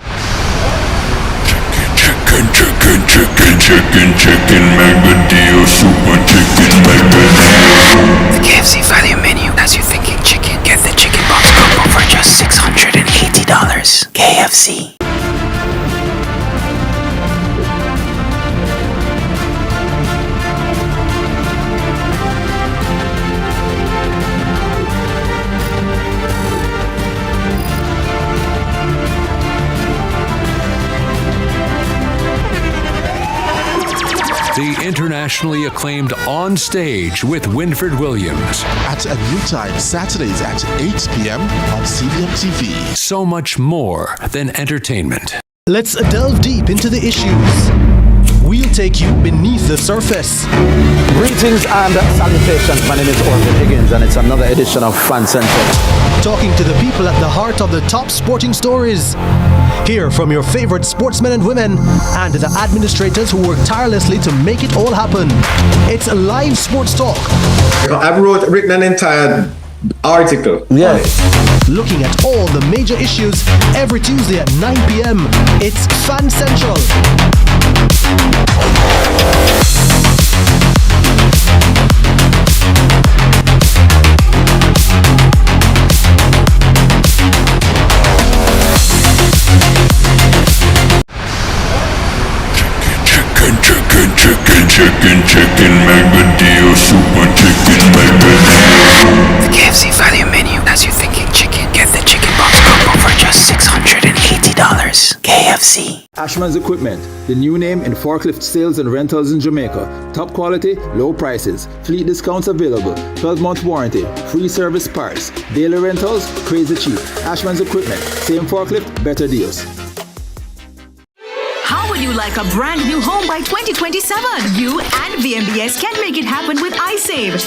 Chicken, mega deal, super chicken, mega deal. The KFC value menu has you thinking chicken. Get the chicken box combo for just $680. KFC. The internationally acclaimed On Stage with Winfred Williams. At a new time, Saturdays at 8 p.m. on CVM TV. So much more than entertainment. Let's delve deep into the issues. We'll take you beneath the surface. Greetings and salutations. My name is Orville Higgins and it's another edition of Fan Central. Talking to the people at the heart of the top sporting stories. Hear from your favorite sportsmen and women and the administrators who work tirelessly to make it all happen. It's a live sports talk. I've written an entire article. Yeah. Looking at all the major issues every Tuesday at 9 p.m. It's Fan Central. Chicken, mega deal, super chicken, mega deal. The KFC value menu has you thinking chicken. Get the chicken box combo for just $680. KFC. Ashman's Equipment, the new name in forklift sales and rentals in Jamaica. Top quality, low prices, fleet discounts available, 12-month warranty, free service parts, daily rentals, crazy cheap. Ashman's Equipment, same forklift, better deals. How would you like a brand new home by 2027? You and VMBS can make it happen with iSave.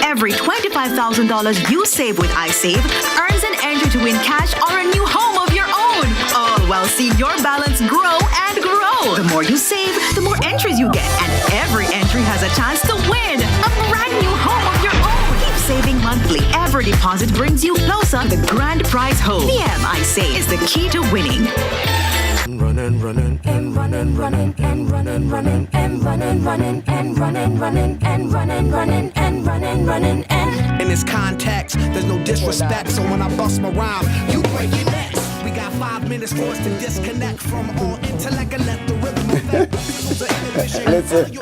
Every $25,000 you save with iSave earns an entry to win cash or a new home of your own. All while seeing your balance grow and grow. The more you save, the more entries you get. And every entry has a chance to win a brand new home of your own. Keep saving monthly. Every deposit brings you closer to the grand prize home. VM iSave is the key to winning. Running, running, and running, running, and running, running, and running, running, and running, running, and running, running, and running, running, and. In this context, there's no disrespect, so when I bust my rhyme, you break your necks. We got 5 minutes for us to disconnect from all intellect and let the rhythm affect. Listen,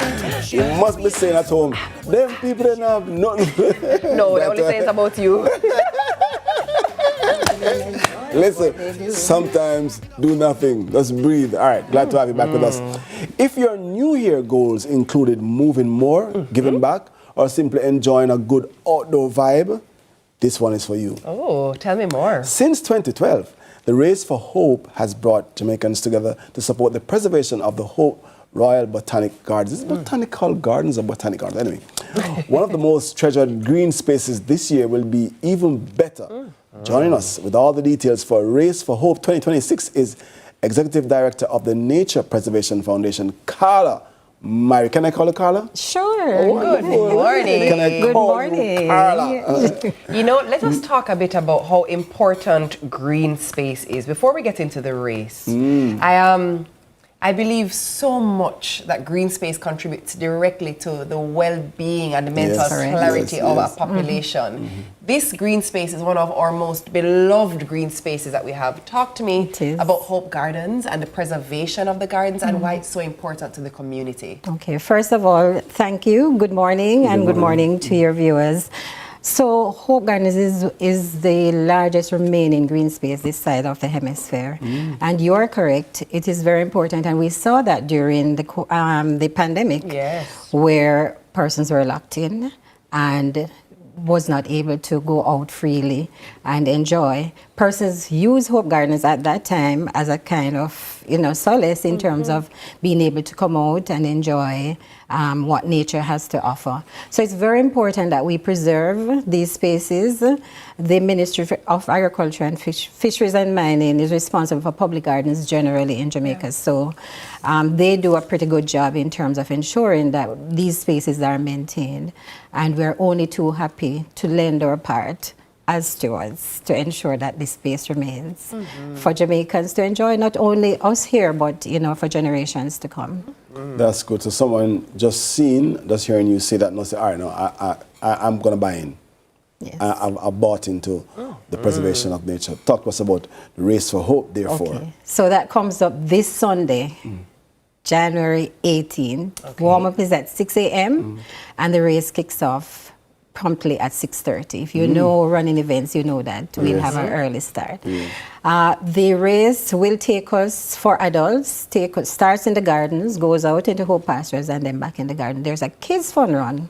you must be saying at home, them people don't have nothing. No, they only say it's about you. Listen, sometimes do nothing, just breathe. All right, glad to have you back with us. If your New Year goals included moving more, giving back, or simply enjoying a good outdoor vibe, this one is for you. Oh, tell me more. Since 2012, the Race for Hope has brought Jamaicans together to support the preservation of the Hope Royal Botanic Gardens. Is it botanical gardens or botanic gardens? Anyway, one of the most treasured green spaces this year will be even better. Joining us with all the details for Race for Hope 2026 is Executive Director of the Nature Preservation Foundation, Carla Mary. Can I call her Carla? Sure. Good morning. Can I call you Carla? You know, let us talk a bit about how important green space is before we get into the race. I believe so much that green space contributes directly to the well-being and the mental clarity of our population. This green space is one of our most beloved green spaces that we have. Talk to me about Hope Gardens and the preservation of the gardens and why it's so important to the community. Okay, first of all, thank you. Good morning and good morning to your viewers. So Hope Gardens is the largest remaining green space this side of the hemisphere. And you are correct, it is very important. And we saw that during the pandemic, where persons were locked in and was not able to go out freely and enjoy. Persons use Hope Gardens at that time as a kind of, solace in terms of being able to come out and enjoy what nature has to offer. So it's very important that we preserve these spaces. The Ministry of Agriculture and Fisheries and Mining is responsible for public gardens generally in Jamaica. So they do a pretty good job in terms of ensuring that these spaces are maintained. And we're only too happy to lend our part as stewards to ensure that this space remains for Jamaicans to enjoy, not only us here, but for generations to come. That's good. So someone just hearing you say that, no, say, all right, no, I'm going to buy in. Yes. I bought into the preservation of nature. Talk to us about the Race for Hope, therefore. Okay. So that comes up this Sunday, January 18th. Warm-up is at 6 a.m. and the race kicks off promptly at 6:30. If you know running events, you know that we'll have an early start. The race will take us, for adults, starts in the gardens, goes out into Hope Pastures and then back in the garden. There's a kids fun run.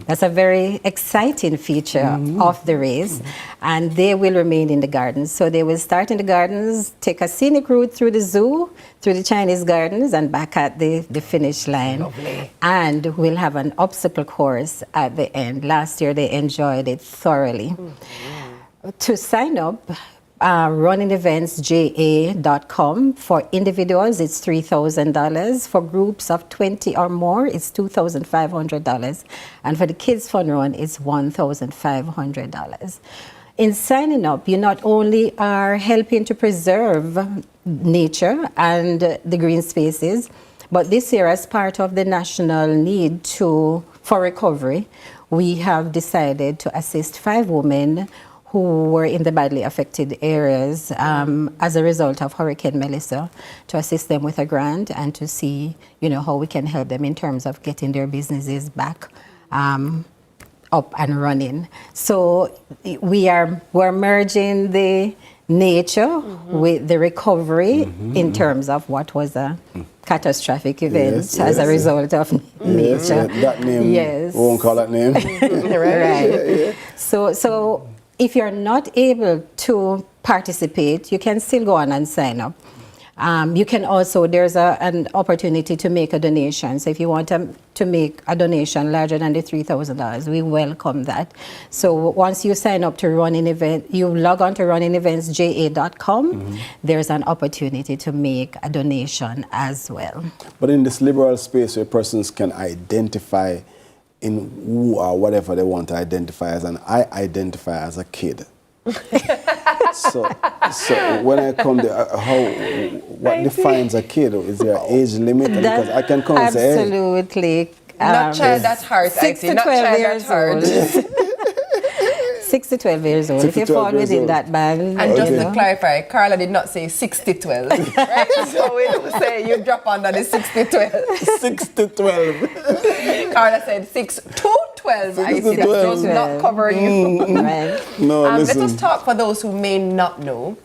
That's a very exciting feature of the race, and they will remain in the gardens. So they will start in the gardens, take a scenic route through the zoo, through the Chinese gardens and back at the finish line. Lovely. And we'll have an obstacle course at the end. Last year they enjoyed it thoroughly. To sign up, runningEventsJA.com. For individuals, it's $3,000. For groups of 20 or more, it's $2,500. And for the Kids Fun Run, it's $1,500. In signing up, you not only are helping to preserve nature and the green spaces, but this year, as part of the national need for recovery, we have decided to assist 5 women who were in the badly affected areas as a result of Hurricane Melissa, to assist them with a grant and to see, how we can help them in terms of getting their businesses back up and running. So we're merging the nature with the recovery in terms of what was a catastrophic event as a result of nature. That name, we won't call that name. Right. So if you're not able to participate, you can still go on and sign up. You can also, there's an opportunity to make a donation. So if you want to make a donation larger than the $3,000, we welcome that. So once you sign up to Running Event, you log on to runningeventsja.com, there's an opportunity to make a donation as well. But in this liberal space where persons can identify in who or whatever they want to identify as, and I identify as a kid. So when I come there, what defines a kid? Is there an age limit? Because I can come and say, hey. Absolutely. Not child at heart, 6 to 12 years old. 6 to 12 years old. If you fall within that band. And just to clarify, Carla did not say 6 to 12. Right? So we don't say you drop under the 6 to 12. 6 to 12. Carla said 6 to 12. I see that does not cover you. Right. No, let us talk for those who may not know.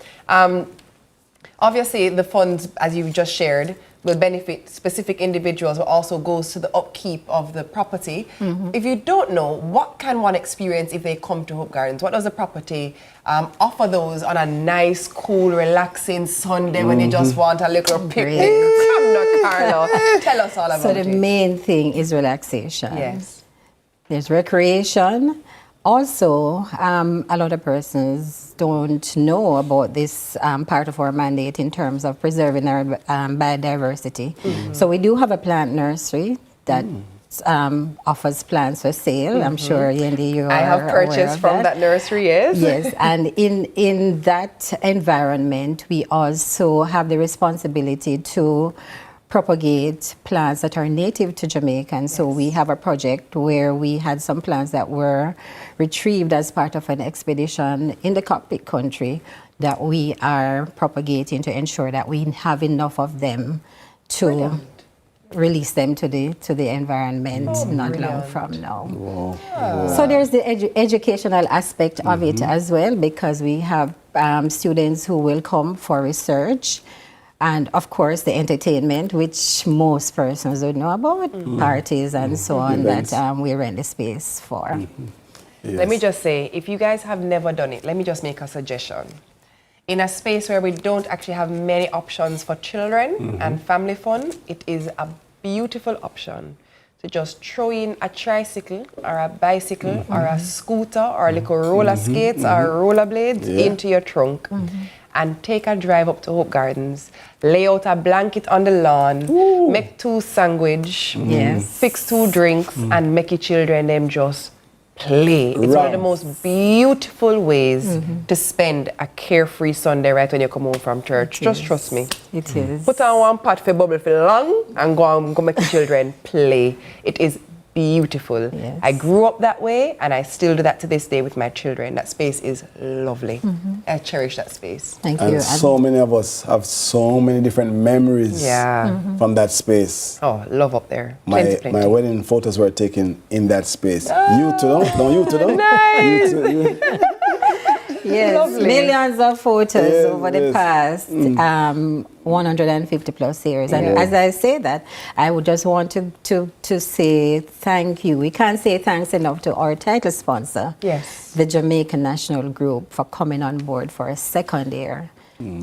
Obviously, the funds, as you just shared, will benefit specific individuals, but also goes to the upkeep of the property. If you don't know, what can one experience if they come to Hope Gardens? What does the property offer those on a nice, cool, relaxing Sunday when you just want a little picnic? Come now, Carlo. Tell us all about it. So the main thing is relaxation. Yes. There's recreation. Also, a lot of persons don't know about this part of our mandate in terms of preserving our biodiversity. So we do have a plant nursery that offers plants for sale. I'm sure, Yendi, you are I have purchased from that nursery, yes. Yes, and in that environment, we also have the responsibility to propagate plants that are native to Jamaica. And so we have a project where we had some plants that were retrieved as part of an expedition in the cockpit country that we are propagating to ensure that we have enough of them to release them to the environment not long from now. So there's the educational aspect of it as well, because we have students who will come for research, and of course the entertainment, which most persons would know about, parties and so on, that we rent the space for. Let me just say, if you guys have never done it, let me just make a suggestion. In a space where we don't actually have many options for children and family fun, it is a beautiful option to just throw in a tricycle or a bicycle or a scooter or a little roller skates or rollerblades into your trunk and take a drive up to Hope Gardens, lay out a blanket on the lawn, make 2 sandwich, fix 2 drinks, and make your children them just play. It's one of the most beautiful ways to spend a carefree Sunday right when you come home from church. Just trust me. It is. Put on one pot for bubble for long and go make the children play. It is beautiful. Yes. I grew up that way and I still do that to this day with my children. That space is lovely. I cherish that space. Thank and you. So many of us have so many different memories from that space. Oh, love up there. My wedding photos were taken in that space. You too, don't you too? Nice. You. Yes, Lovely. Millions of photos over the past 150 plus years. And as I say that, I would just want to say thank you. We can't say thanks enough to our title sponsor, the Jamaican National Group, for coming on board for a second year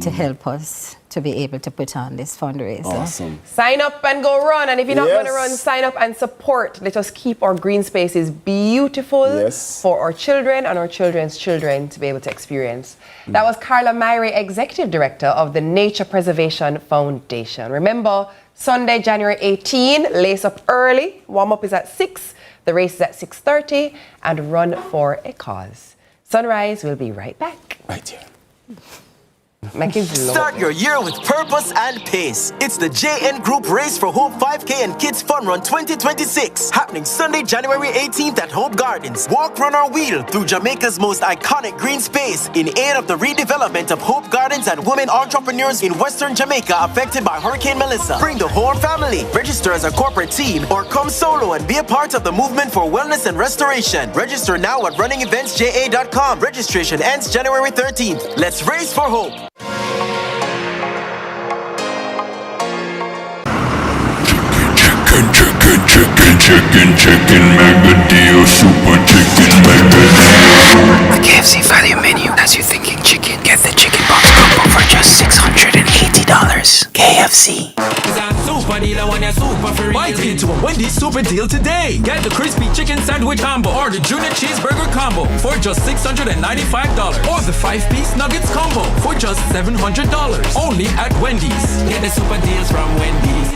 to help us to be able to put on this fundraiser. Awesome. Sign up and go run. And if you're not going to run, sign up and support. Let us keep our green spaces beautiful for our children and our children's children to be able to experience. That was Carla Myrie, Executive Director of the Nature Preservation Foundation. Remember, Sunday, January 18, lace up early. Warm-up is at 6. The race is at 6:30. And run for a cause. Sunrise will be right back. Right here. Start your year with purpose and pace. It's the JN Group Race for Hope 5K and Kids Fun Run 2026. Happening Sunday, January 18th at Hope Gardens. Walk, run, or wheel through Jamaica's most iconic green space in aid of the redevelopment of Hope Gardens and women entrepreneurs in Western Jamaica affected by Hurricane Melissa. Bring the whole family. Register as a corporate team or come solo and be a part of the movement for wellness and restoration. Register now at runningeventsja.com. Registration ends January 13th. Let's race for hope. Chicken, mega deal, super chicken, mega deal. The KFC value menu has you thinking chicken. Get the chicken box combo for just $680. KFC. Bite into a Wendy's super deal today. Get the crispy chicken sandwich combo or the junior cheeseburger combo for just $695. Or the 5-piece nuggets combo for just $700. Only at Wendy's. Get the super deals from Wendy's.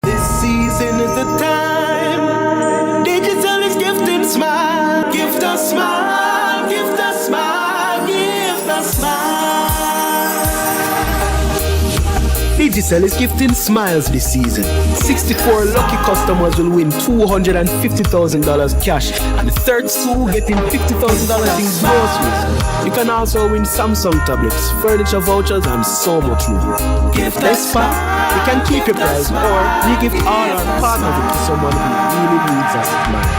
This season is the time. Digital is gifting smile. Gift a smile. Gift a smile. Gift a smile. Digicel is gifting smiles this season. 64 lucky customers will win $250,000 cash, and the third Sue getting $50,000 in groceries. You can also win Samsung tablets, furniture vouchers, and so much more. Best part, you can keep your prize, or you gift all our partners to someone who really needs a smile.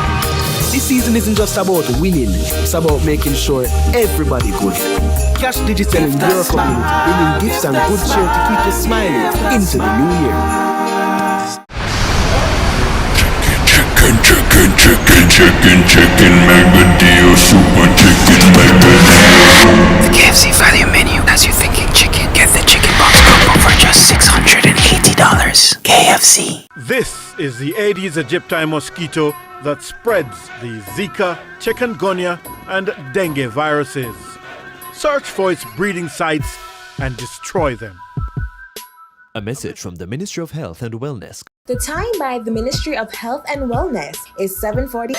This season isn't just about winning, it's about making sure everybody good. Cash Digital in your community, bringing gifts and good cheer to keep you smiling into the new year. Chicken, mega deal, super chicken, mega deal. The KFC value menu has you thinking chicken. Get the chicken box combo for just $680. KFC. This is the Aedes aegypti mosquito that spreads the Zika, chikungunya, and dengue viruses. Search for its breeding sites and destroy them. A message from the Ministry of Health and Wellness. The time by the Ministry of Health and Wellness is 7:40.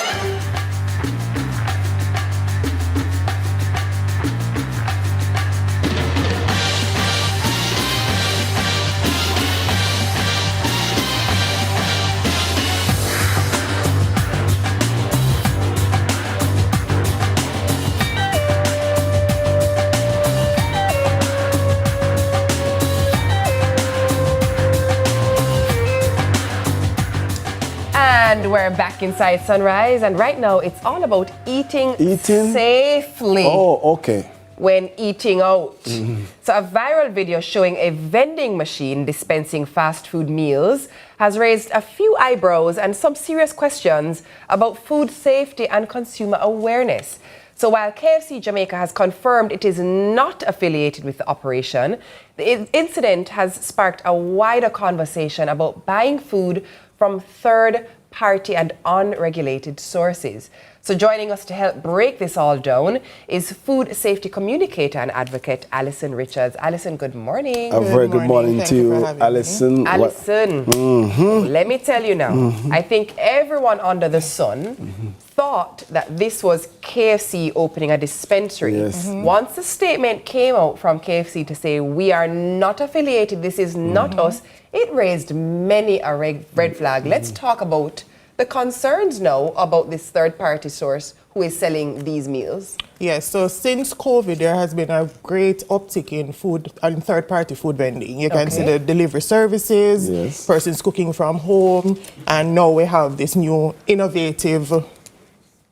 And we're back inside Sunrise, and right now it's all about eating safely. Oh, okay. When eating out. So a viral video showing a vending machine dispensing fast food meals has raised a few eyebrows and some serious questions about food safety and consumer awareness. So while KFC Jamaica has confirmed it is not affiliated with the operation, the incident has sparked a wider conversation about buying food from third-party and unregulated sources. So joining us to help break this all down is food safety communicator and advocate Alison Richards. Alison, good morning. A very good morning to you, Alison. Alison, let me tell you now, I think everyone under the sun thought that this was KFC opening a dispensary. Yes. Once the statement came out from KFC to say, we are not affiliated, this is not us, it raised many a red flag. Let's talk about the concerns now about this third-party source who is selling these meals. Yes, so since COVID, there has been a great uptick in food and third-party food vending. You can see the delivery services, persons cooking from home, and now we have this new innovative,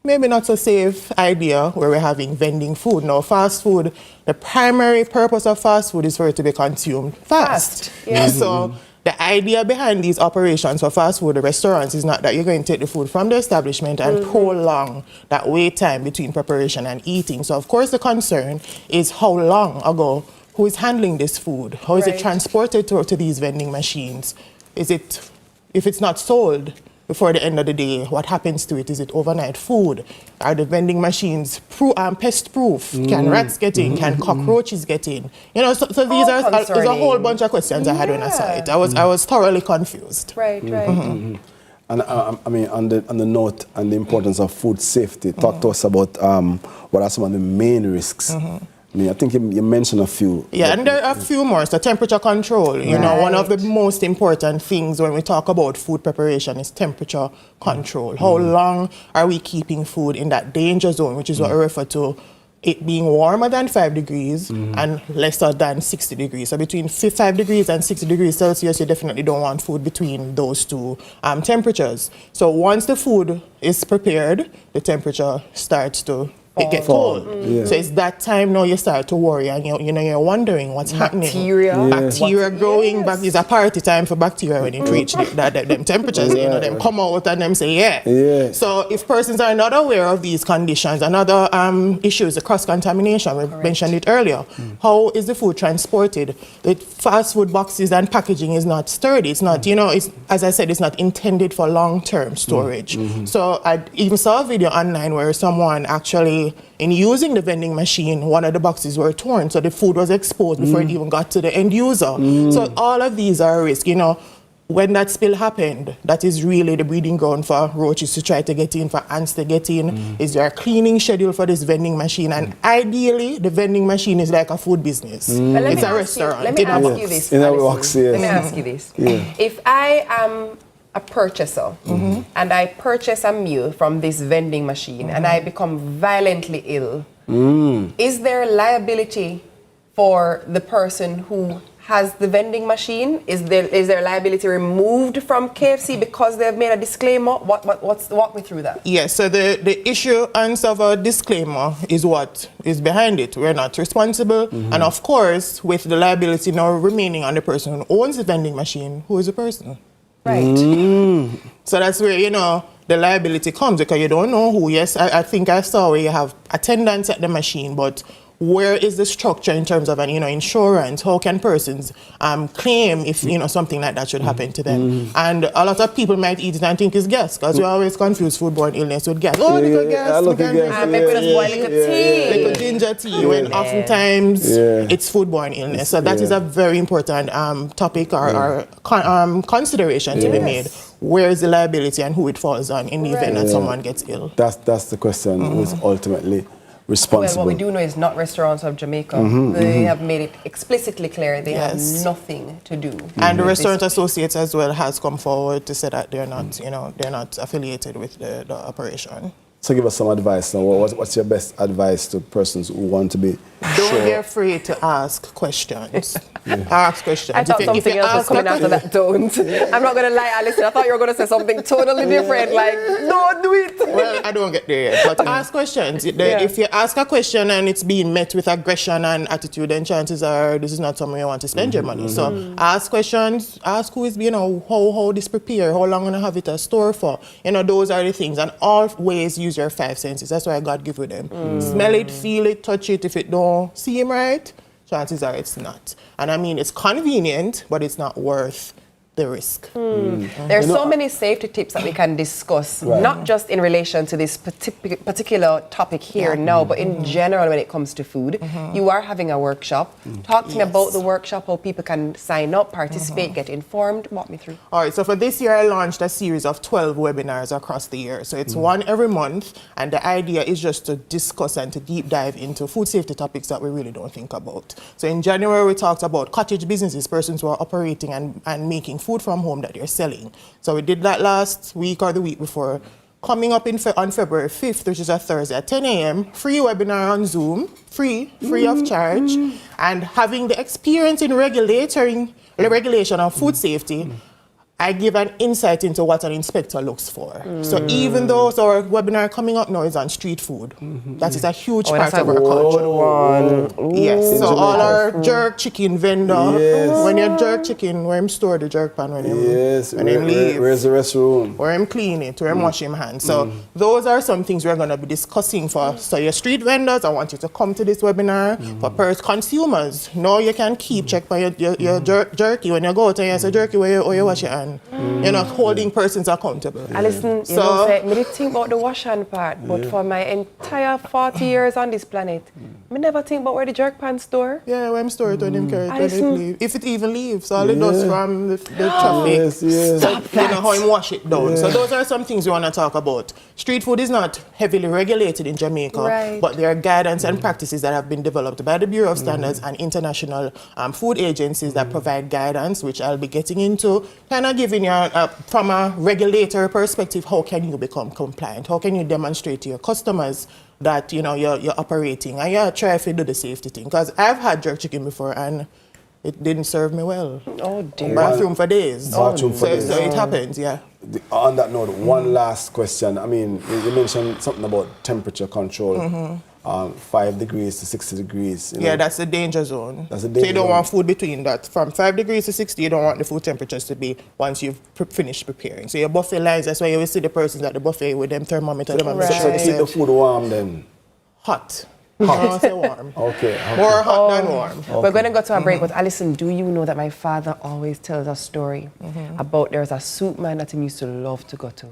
maybe not so safe idea where we're having vending food. Now, fast food, the primary purpose of fast food is for it to be consumed fast. So the idea behind these operations for fast food restaurants is not that you're going to take the food from the establishment and prolong that wait time between preparation and eating. So, of course, the concern is how long ago, who is handling this food? How is it transported to these vending machines? Is it, if it's not sold before the end of the day, what happens to it? Is it overnight food? Are the vending machines pest-proof? Can rats get in? Can cockroaches get in? You know, so these are there's a whole bunch of questions I had when I saw it. I was thoroughly confused. Right. And I mean, on the note and the importance of food safety, talk to us about what are some of the main risks. I mean, I think you mentioned a few. Yeah, and there are a few more. So temperature control, you know, one of the most important things when we talk about food preparation is temperature control. How long are we keeping food in that danger zone, which is what we refer to it being warmer than 5 degrees and lesser than 60 degrees. So between 5 degrees and 60 degrees Celsius, you definitely don't want food between those two temperatures. So once the food is prepared, the temperature starts to get cold. So it's that time now you start to worry and you're wondering what's happening. Bacteria growing back is a party time for bacteria when it reaches them temperatures. You know, them come out and them say So if persons are not aware of these conditions, another issue is the cross-contamination. We mentioned it earlier. How is the food transported? The fast food boxes and packaging is not sturdy. It's not, you know, it's, as I said, it's not intended for long-term storage. So I even saw a video online where someone actually, in using the vending machine, one of the boxes were torn, so the food was exposed before it even got to the end user. So all of these are a risk. You know, when that spill happened, that is really the breeding ground for roaches to try to get in, for ants to get in. Is there a cleaning schedule for this vending machine? And ideally, the vending machine is like a food business. It's a restaurant. Let me ask you this. Let me ask you this. If I am a purchaser and I purchase a meal from this vending machine and I become violently ill, is there liability for the person who has the vending machine? Is there liability removed from KFC because they've made a disclaimer? Walk me through that. Yes, so the issuance of a disclaimer is what is behind it. We're not responsible. And of course, with the liability now remaining on the person who owns the vending machine, who is the person? Right. So that's where, you know, the liability comes, because you don't know who. Yes, I think I saw where you have attendants at the machine, but where is the structure in terms of insurance? How can persons claim if something like that should happen to them? And a lot of people might eat it and think it's gas, because we always confuse foodborne illness with gas. Oh, little gas, little ginger tea, when oftentimes it's foodborne illness. So that is a very important topic or consideration to be made. Where is the liability and who it falls on in the event that someone gets ill? That's the question. Who's ultimately responsible? Well, what we do know is not Restaurants of Jamaica. They have made it explicitly clear they have nothing to do. And the Restaurant Associates as well has come forward to say that they're not, they're not affiliated with the operation. So give us some advice now. What's your best advice to persons who want to be Don't be afraid to ask questions. Ask questions. I thought something else was coming after that. Don't. I'm not going to lie, Alison. I thought you were going to say something totally different. Like, no, do it. Well, I don't get there yet. But ask questions. If you ask a question and it's being met with aggression and attitude, then chances are this is not somewhere you want to spend your money. So ask questions. Ask who is, how this prepare, how long gonna have it at store for. Those are the things. And always use your 5 senses. That's why God give you them. Smell it, feel it, touch it. If it don't seem right, chances are it's not. And I mean, it's convenient, but it's not worth the risk. There's so many safety tips that we can discuss, not just in relation to this particular topic here now, but in general when it comes to food. You are having a workshop. Talk to me about the workshop, how people can sign up, participate, get informed. Walk me through. All right, so for this year, I launched a series of 12 webinars across the year. So it's one every month, and the idea is just to discuss and to deep dive into food safety topics that we really don't think about. So in January, we talked about cottage businesses, persons who are operating and making food from home that they're selling. So we did that last week or the week before. Coming up on February 5th, which is a Thursday at 10 a.m., free webinar on Zoom, free of charge, and having the experience in regulation of food safety, I give an insight into what an inspector looks for. So even though our webinar coming up now is on street food, that is a huge part of our culture. Yes, so all our jerk chicken vendor, when you jerk chicken, where him store the jerk pan when him leave. Where's the restroom? Where him clean it, where him wash him hands. So those are some things we're going to be discussing for. So your street vendors, I want you to come to this webinar. For consumers, now you can keep check by your jerky when you go out and you say jerky where you wash your hands. Holding persons accountable. Alison, you know, I didn't think about the wash hand part, but for my entire 40 years on this planet, I never think about where the jerk pan store. Yeah, where I'm stored when him carry it leave. If it even leaves, all it does from the traffic. Stop that. How him wash it down. So those are some things we want to talk about. Street food is not heavily regulated in Jamaica, but there are guidance and practices that have been developed by the Bureau of Standards and international food agencies that provide guidance, which I'll be getting into, kind of giving you, from a regulatory perspective, how can you become compliant? How can you demonstrate to your customers that you're operating and you try to do the safety thing? Because I've had jerk chicken before and it didn't serve me well. Oh dear. Bathroom for days. So it happens, On that note, one last question. I mean, you mentioned something about temperature control. 5 degrees to 60 degrees. Yeah, that's the danger zone. That's the danger so you don't zone. want food between that. From 5 degrees to 60, you don't want the food temperatures to be once you've finished preparing. So your buffet lines, that's why you always see the persons at the buffet with them thermometers. So keep the food warm then? Hot. No, say warm. Okay. More hot than warm. Okay. We're going to go to a break, but Alison, do you know that my father always tells a story about there's a soup man that he used to love to go to.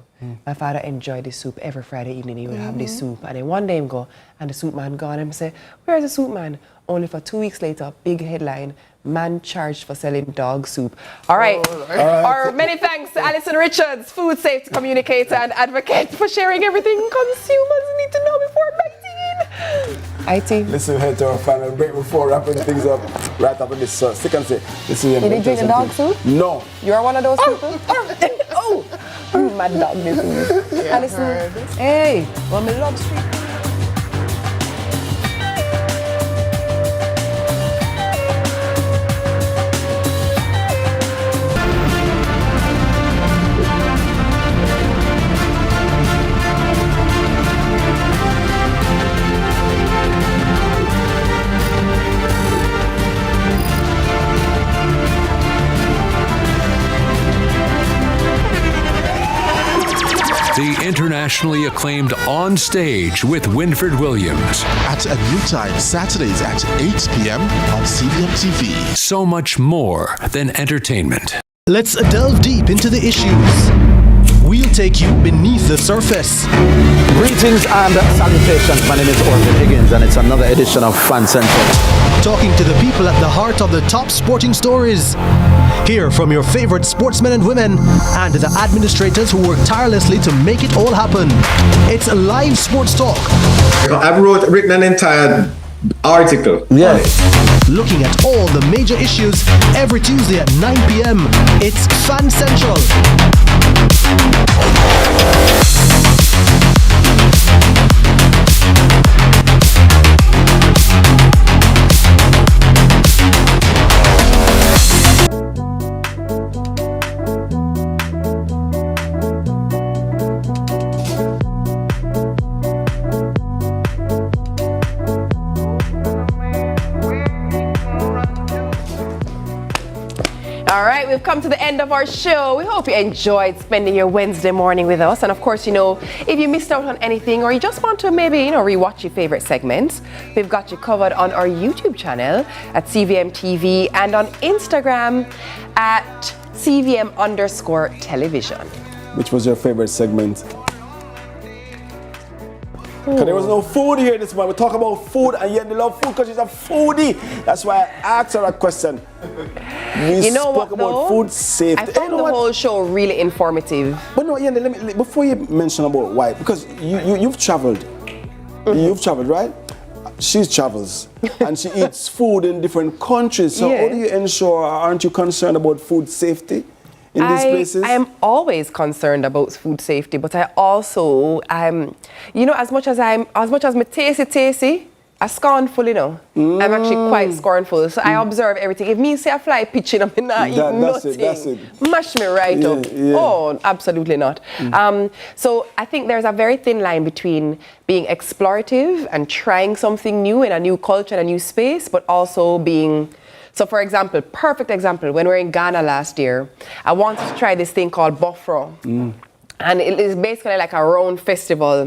My father enjoyed the soup every Friday evening. He would have the soup. And then one day he go, and the soup man gone, and he say, where's the soup man? Only for 2 weeks later, big headline, man charged for selling dog soup. All right. Our many thanks to Alison Richards, food safety communicator and advocate, for sharing everything consumers need to know before biting. IT. Listen, we head to our final break before wrapping things up right after this. Stick and say, this is you didn't drink the dog soup? No. You're one of those people? My dog business. Alison, hey, well, me love street food. The internationally acclaimed On Stage with Winfred Williams. At a new time, Saturdays at 8 p.m. on CVM TV. So much more than entertainment. Let's delve deep into the issues. We'll take you beneath the surface. Greetings and salutations. My name is Orville Higgins, and it's another edition of Fan Central. Talking to the people at the heart of the top sporting stories. Hear from your favorite sportsmen and women and the administrators who work tirelessly to make it all happen. It's a live sports talk. I've written an entire article. Looking at all the major issues every Tuesday at 9 p.m. It's Fan Central. All right, we've come to the end of our show. We hope you enjoyed spending your Wednesday morning with us. And of course, if you missed out on anything or you just want to maybe, rewatch your favorite segments, we've got you covered on our YouTube channel at CVM TV and on Instagram at CVM_television. Which was your favorite segment? Because there was no food here this morning. We talk about food and yet they love food because she's a foodie. That's why I asked her that question. We spoke about food safety. I found the whole show really informative. But no, before you mention about why, because you've traveled. You've traveled, right? She travels and she eats food in different countries. So how do you ensure, aren't you concerned about food safety in these places? I am always concerned about food safety, but I also, as much as me tasty, I scornful, I'm actually quite scornful. So I observe everything. If me say a fly pitching, I'm not eating nothing. That's it. Mash me right up. Yeah. Oh, absolutely not. So I think there's a very thin line between being explorative and trying something new in a new culture and a new space, but also being... So for example, perfect example, when we were in Ghana last year, I wanted to try this thing called Bofro. And it is basically like a round festival.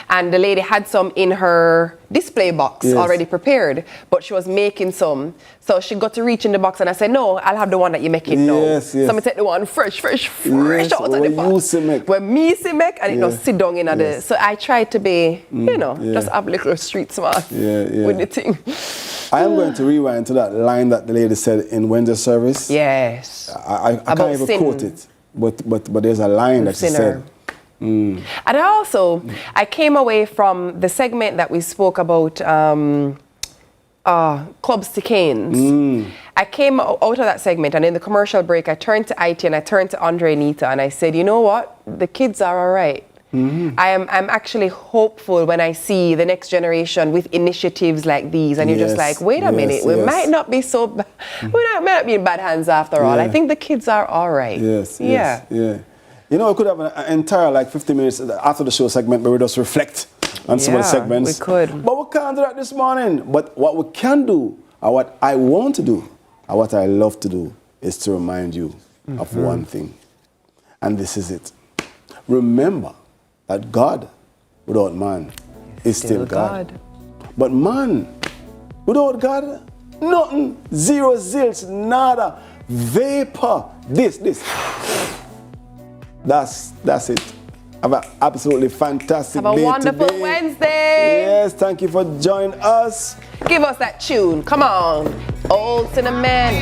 And the lady had some in her display box already prepared, but she was making some. So she got to reach in the box and I said, no, I'll have the one that you make it now. So I take the one fresh out of the box. When me see make and it don't sit down in the... So I tried to be, just have a little street smart with the thing. I am going to rewind to that line that the lady said in Wednesday service. Yes. I can't even quote it. But there's a line that she said. And I came away from the segment that we spoke about clubs to canes. I came out of that segment and in the commercial break I turned to IT and I turned to Andre and Nita and I said, you know what? The kids are all right. I'm actually hopeful when I see the next generation with initiatives like these and you're just like, wait a minute, we might not be so bad. We might not be in bad hands after all. I think the kids are all right. Yeah. We could have an entire 50 minutes after the show segment where we just reflect on some of the segments. We could. But we can't do that this morning. But what we can do, or what I want to do, or what I love to do, is to remind you of one thing. And this is it. Remember that God without man is still God. But man without God, nothing, zero, zilch, nada, vapor, this. That's it. Have an absolutely fantastic day today. Have a wonderful Wednesday. Yes, thank you for joining us. Give us that tune. Come on. Old Cinnamon.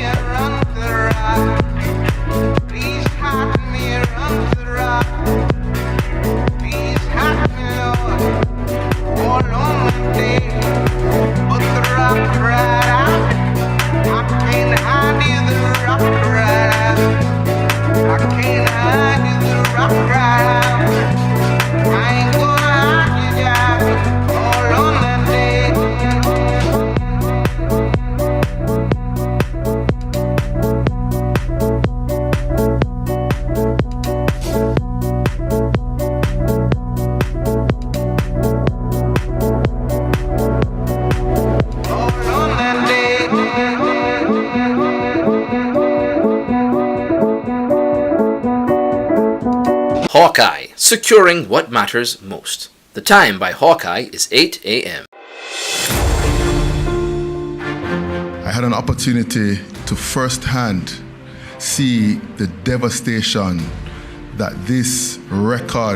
Hawkeye, securing what matters most. The time by Hawkeye is 8 a.m. I had an opportunity to firsthand see the devastation that this record